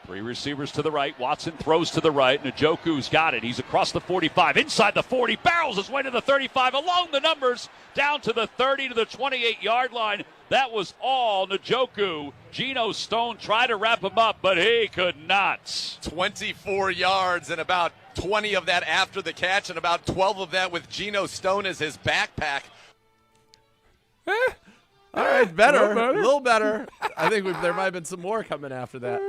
3 receivers to the right. Watson throws to the right. Njoku's got it. He's across the 45, inside the 40, barrels his way to the 35, along the numbers, down to the 30 to the 28-yard line. That was all Njoku. Geno Stone tried to wrap him up, but he could not. 24 yards and about 20 of that after the catch and about 12 of that with Geno Stone as his backpack. All right, better. A little better. A little better. I think there might have been some more coming after that.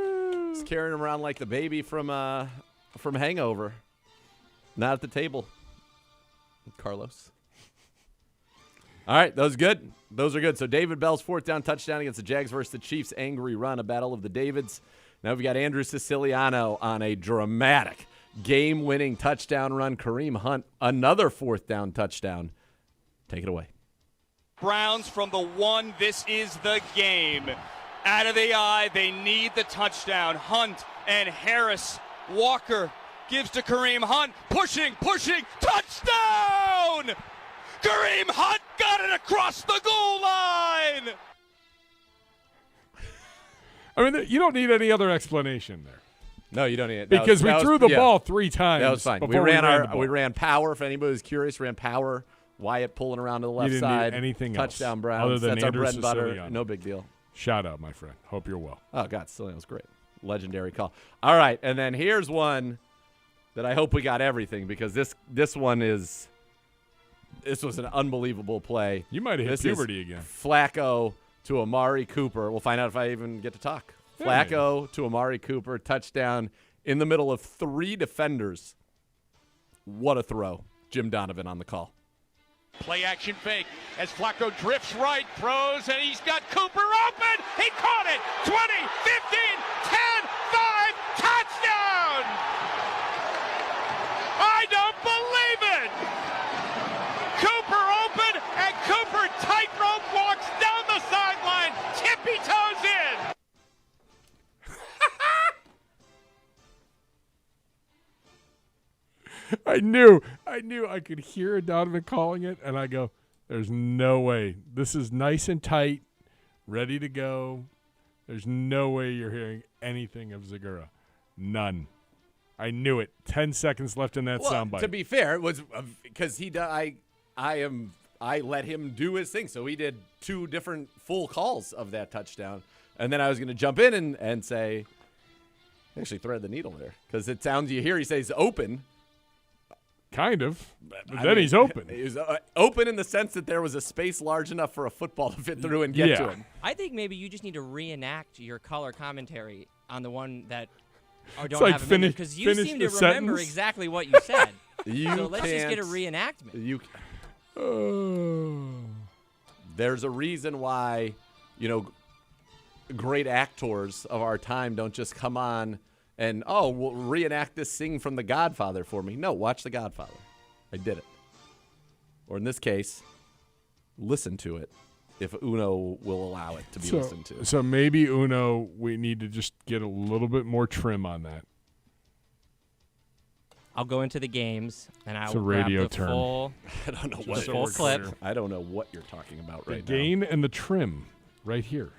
He's carrying him around like the baby from Hangover. Not at the table. Carlos. All right, those good. Those are good. So David Bell's 4th down touchdown against the Jags versus the Chiefs. Angry run, a battle of the Davids. Now we've got Andrew Siciliano on a dramatic game-winning touchdown run. Kareem Hunt, another 4th down touchdown. Take it away. Browns from the 1. This is the game. Out of the eye, they need the touchdown. Hunt and Harris. Walker gives to Kareem Hunt. Pushing, touchdown! Kareem Hunt got it across the goal line! I mean, you don't need any other explanation there. No, you don't need it. Because we threw the ball 3 times. That was fine. Before we ran power. If anybody was curious, ran power. Wyatt pulling around to the left didn't need side. anything Touchdown else Browns. other than That's our Andrew bread and butter. Siciliano. No big deal. Shout out, my friend. Hope you're well. Oh, God, Siciliano was great. Legendary call. All right, and then here's one that I hope we got everything because this was an unbelievable play. You might have hit This puberty is again. Flacco to Amari Cooper. We'll find out if I even get to talk. Flacco to Amari Cooper, touchdown in the middle of 3 defenders. What a throw. Jim Donovan on the call. Play action fake as Flacco drifts right, throws, and he's got Cooper open. He caught it. 20, 15, 10, 5, touchdown! I don't believe it! Cooper open, and Cooper tightrope walks down the sideline, tippy toes in. I knew I could hear Donovan calling it, and I go, there's no way. This is nice and tight, ready to go. There's no way you're hearing anything of Zagura. None. I knew it. 10 seconds left in that soundbite. To be fair, it was because I let him do his thing. So he did 2 different full calls of that touchdown. And then I was going to jump in and say, actually thread the needle there. Because it sounds, you hear he says open. Kind of. But then he's open. He's open in the sense that there was a space large enough for a football to fit through and get to him. I think maybe you just need to reenact your color commentary on the one that don't it's like have a because you seem to remember exactly what you said. So let's just get a reenactment. There's a reason why, great actors of our time don't just come on and, we'll reenact this scene from The Godfather for me. No, watch The Godfather. I did it. Or in this case, listen to it if Uno will allow it to be listened to. So maybe Uno, we need to just get a little bit more trim on that. I'll go into the games and I It's will a radio grab the term. full. I don't know the what full clip. I don't know what you're talking about right now. The gain and the trim, right here.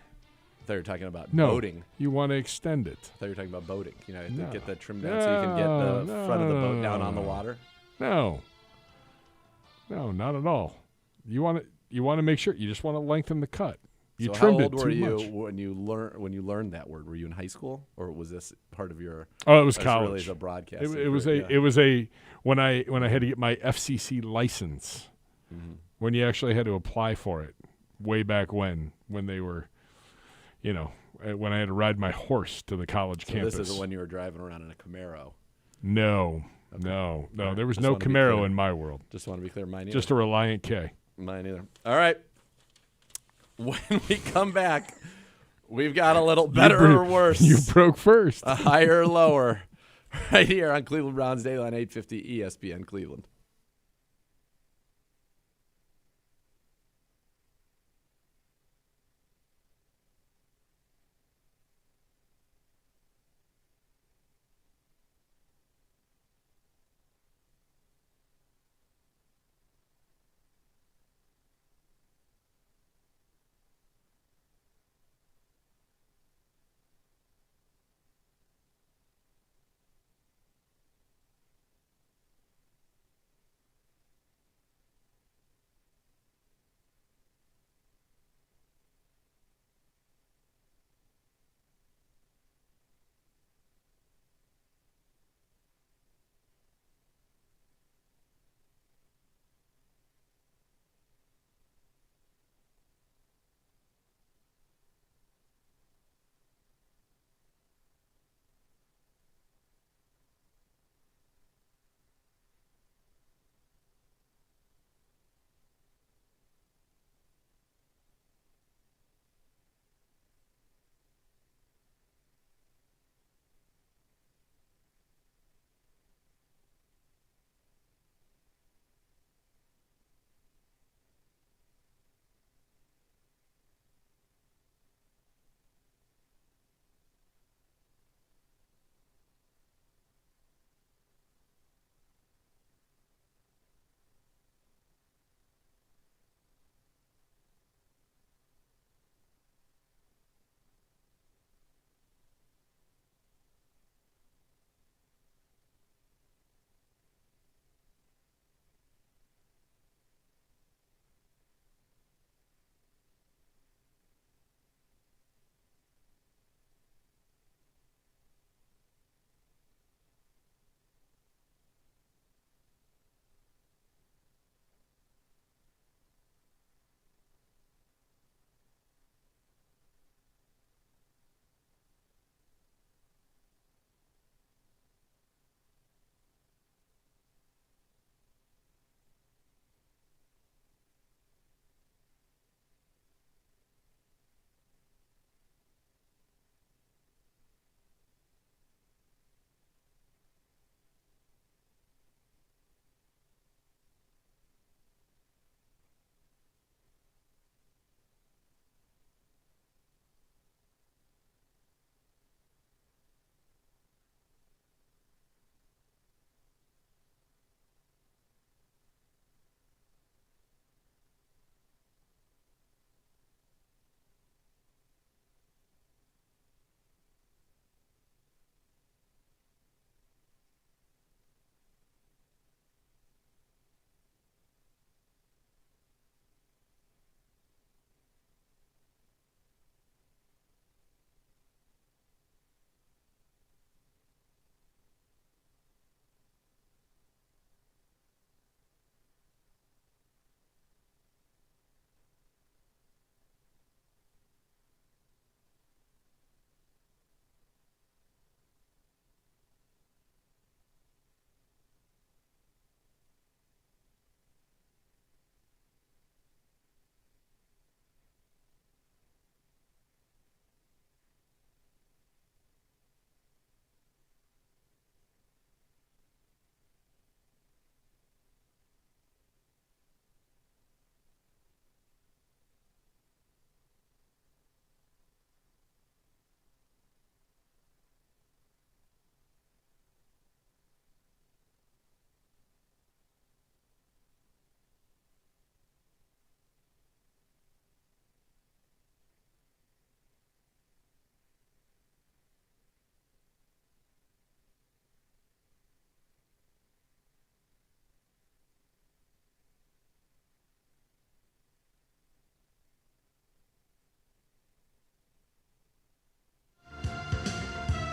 I thought you were talking about No, boating. You want to extend it. I thought you were talking about boating. No. Get that trim down so you can get the front of the boat down on the water. No, not at all. You want to make sure. You just want to lengthen the cut. You So trimmed how old it were too you much. when you learned that word? Were you in high school, or was this part of your? Oh, it was Really college. as a broadcast. It was a when I had to get my FCC license. Mm-hmm. When you actually had to apply for it, way back when they were, when I had to ride my horse to the college campus. This isn't when you were driving around in a Camaro. No. Right. There was Just no wanna be Camaro clear. in my world. Just want to be clear, mine either. Just a Reliant K. Mine either. All right. When we come back, we've got a little better or worse. You broke first. A higher or lower. Right here on Cleveland Browns Daily on 850 ESPN Cleveland.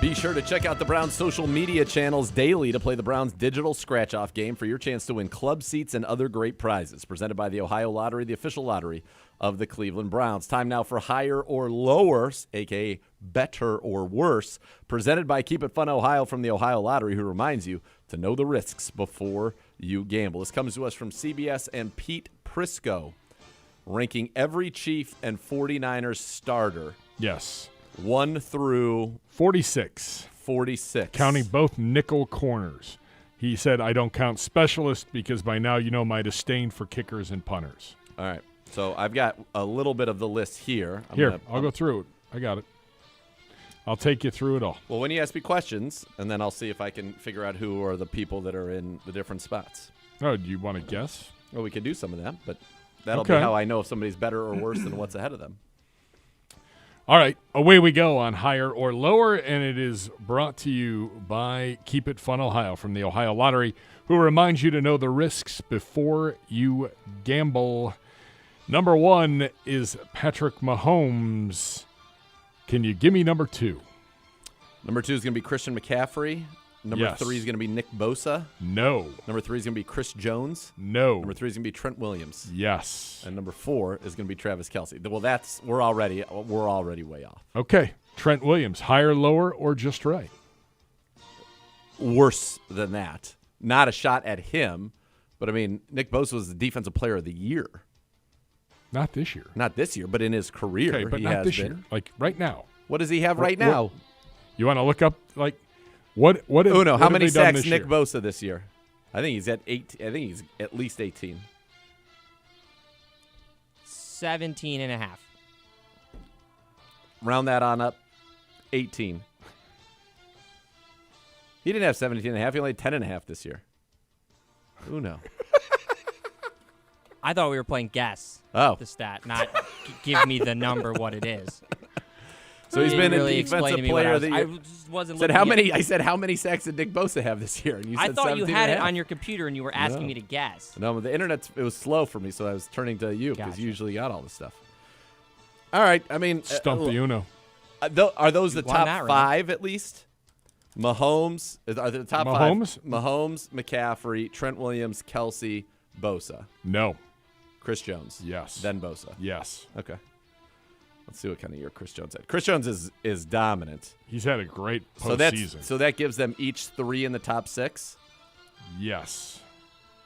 Be sure to check out the Browns' social media channels daily to play the Browns' digital scratch-off game for your chance to win club seats and other great prizes. Presented by the Ohio Lottery, the official lottery of the Cleveland Browns. Time now for Higher or Lower, a.k.a. Better or Worse. Presented by Keep It Fun Ohio from the Ohio Lottery, who reminds you to know the risks before you gamble. This comes to us from CBS and Pete Prisco, ranking every Chief and 49ers starter. Yes. 1 through 46. 46. Counting both nickel corners. He said, I don't count specialists because by now you know my disdain for kickers and punters. All right. So I've got a little bit of the list here. I'll go through it. I got it. I'll take you through it all. Well, when you ask me questions, and then I'll see if I can figure out who are the people that are in the different spots. Oh, do you want to guess? Well, we could do some of that, but that'll Okay. be how I know if somebody's better or worse than what's ahead of them. All right, away we go on Higher or Lower, and it is brought to you by Keep It Fun Ohio from the Ohio Lottery, who reminds you to know the risks before you gamble. Number 1 is Patrick Mahomes. Can you give me number 2? Number 2 is going to be Christian McCaffrey. Number Yes. 3 is going to be Nick Bosa. No. Number 3 is going to be Chris Jones. No. Number 3 is going to be Trent Williams. Yes. And number 4 is going to be Travis Kelce. Well, we're already way off. Okay, Trent Williams, higher, lower, or just right? Worse than that. Not a shot at him, but I mean, Nick Bosa was the defensive player of the year. Not this year. Not this year, but in his career, Okay, but he not has this been. year. Like right now. What does he have right now? You want to look up like what? Have, Uno, what how have many they done sacks this Nick year? Bosa this year? I think he's at 8. I think he's at least 18. 17 and a half. Round that on up, 18. He didn't have 17 and a half. He only had 10 and a half this year. Uno. I thought we were playing guess Oh. the stat, not give me the number what it is. So he's You been didn't a really explain defensive to me what player I of the was- year. I just wasn't Said looking how at- many? I said how many sacks did Nick Bosa have this year? And you I said thought you 17 had and it a half. on your computer and you were asking No. me to guess. No, the internet, it was slow for me, so I was turning to you because Gotcha. you usually got all this stuff. All right, I mean, Stump the Uno. are those the You won top that round. 5 at least? Mahomes, are they the top Mahomes? 5? Mahomes, McCaffrey, Trent Williams, Kelce, Bosa, No. Chris Jones. Yes. Then Bosa. Yes. Okay. Let's see what kind of year Chris Jones had. Chris Jones is dominant. He's had a great So postseason. that gives them each 3 in the top 6. Yes.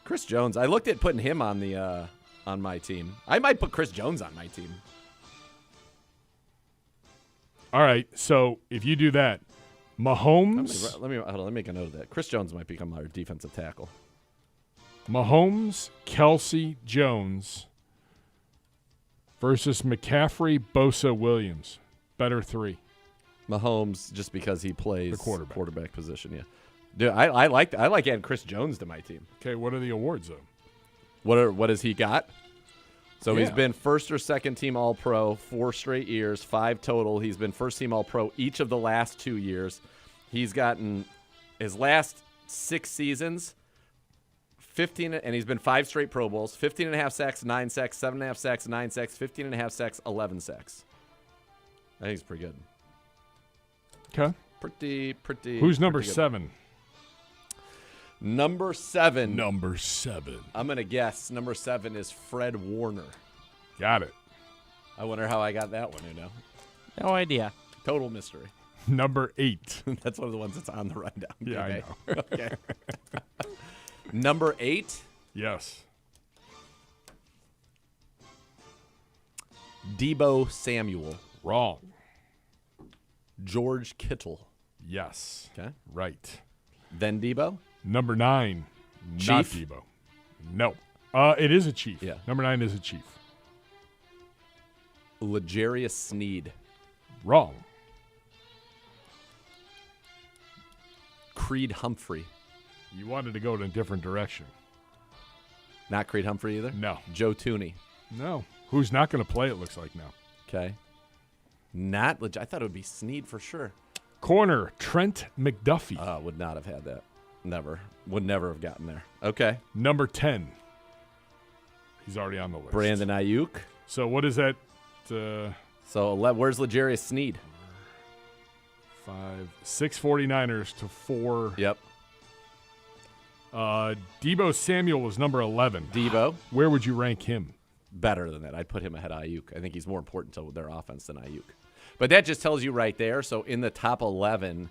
Chris Jones, I looked at putting him on the on my team. I might put Chris Jones on my team. All right. So if you do that, Mahomes, Let me make a note of that. Chris Jones might become our defensive tackle. Kelsey, Jones versus McCaffrey, Bosa, Williams. Better 3. Mahomes, just because he plays The quarterback. position. Yeah, dude, I like adding Chris Jones to my team. Okay. What are the awards though? What has he got? So he's Yeah. been first or second team All Pro 4 straight years, 5 total. He's been first team All Pro each of the last 2 years. He's gotten his last 6 seasons 15, and he's been 5 straight Pro Bowls, 15 and a half sacks, 9 sacks, 7 and a half sacks, 9 sacks, 15 and a half sacks, 11 sacks. I think he's pretty good. Okay. Pretty. Who's number pretty good. 7? Number 7. Number 7. I'm going to guess number 7 is Fred Warner. Got it. I wonder how I got that one, No idea. Total mystery. Number 8. That's one of the ones that's on the rundown. Yeah, I know. Okay. Number 8, Yes. Debo Samuel. Wrong. George Kittle. Yes. Okay. Right. Then Debo. Number 9. Not Chief? Debo. No. It is a Chief. Yeah. Number 9 is a Chief. L'Jarius Sneed. Wrong. Creed Humphrey. You wanted to go in a different direction. Not Creed Humphrey either? No. Joe Tooney. No. Who's not going to play, it looks like now. Okay. Not I thought it would be Sneed for sure. Corner, Trent McDuffie. Would not have had that. Never. Would never have gotten there. Okay. Number 10. He's already on the list. Brandon Ayuk. So what is that? So where's L'Jarius Sneed? 6 49ers to 4. Yep. Deebo Samuel was number 11. Deebo. Where would you rank him? Better than that. I'd put him ahead of Ayuk. I think he's more important to their offense than Ayuk. But that just tells you right there. So in the top 11,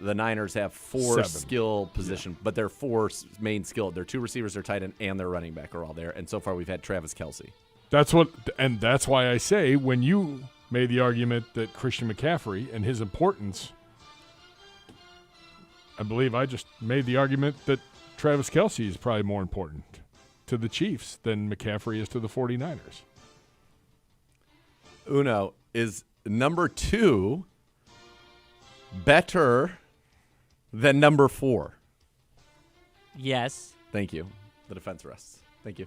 the Niners have 4 7. skill position, but they're 4 main skill. Their 2 receivers, their tight end, and their running back are all there. And so far, we've had Travis Kelce. That's why I say when you made the argument that Christian McCaffrey and his importance, I believe I just made the argument that Travis Kelce is probably more important to the Chiefs than McCaffrey is to the 49ers. Uno, is number 2 better than number 4? Yes. Thank you. The defense rests. Thank you.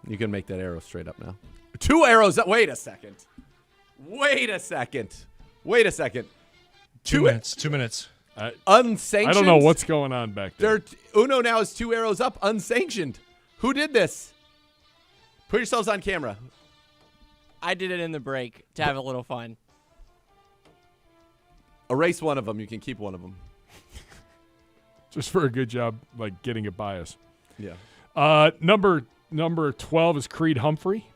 You can make that arrow straight up now. 2 arrows up. Wait a second. 2 minutes. 2 minutes. Unsanctioned. I don't know what's going on back there. Uno now has 2 arrows up, unsanctioned. Who did this? Put yourselves on camera. I did it in the break to have a little fun. Erase one of them. You can keep one of them. Just for a good job, like getting it by us. Yeah. Number 12 is Creed Humphrey.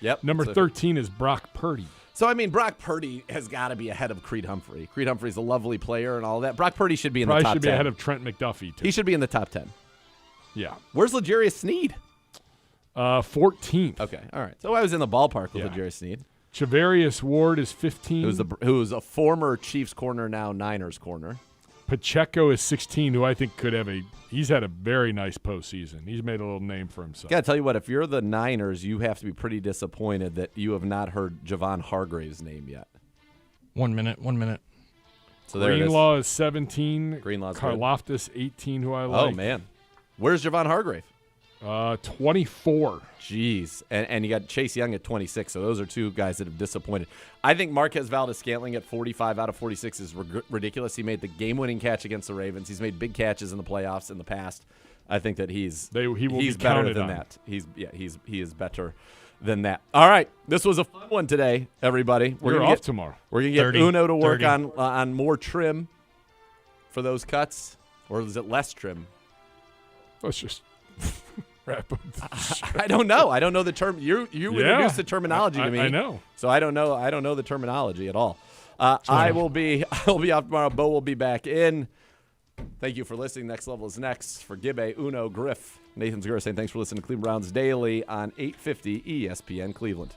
Yep. Number 13 is Brock Purdy. So, I mean, Brock Purdy has got to be ahead of Creed Humphrey. Creed Humphrey's a lovely player and all that. Brock Purdy should be in the top 10. Probably should be ahead of Trent McDuffie, too. He should be in the top 10. Yeah. Where's L'Jarius Sneed? 14th. Okay, all right. So I was in the ballpark with L'Jarius Sneed. Charvarius Ward is 15. Who's a former Chiefs corner, now Niners corner. Pacheco is 16, who I think could have he's had a very nice postseason. He's made a little name for himself. Got to tell you what, if you're the Niners, you have to be pretty disappointed that you have not heard Javon Hargrave's name yet. 1 minute. So there Greenlaw is 17. Greenlaw's Karlaftis, 18, who I like. Oh, man. Where's Javon Hargrave? 24. Jeez. And you got Chase Young at 26, so those are 2 guys that have disappointed. I think Marquez Valdes-Scantling at 45 out of 46 is ridiculous. He made the game-winning catch against the Ravens. He's made big catches in the playoffs in the past. I think that he's better than that. He is better than that. All right. This was a fun one today, everybody. We're off tomorrow. We're going to get Uno to work on more trim for those cuts, or is it less trim? Let's just wrap up. I don't know. I don't know the term. You introduced the terminology to me. I know. So I don't know the terminology at all. I'll be off tomorrow. Bo will be back in. Thank you for listening. Next Level is next. For Gibbe, Uno, Griff, Nathan Zagura saying thanks for listening to Cleveland Browns Daily on 850 ESPN Cleveland.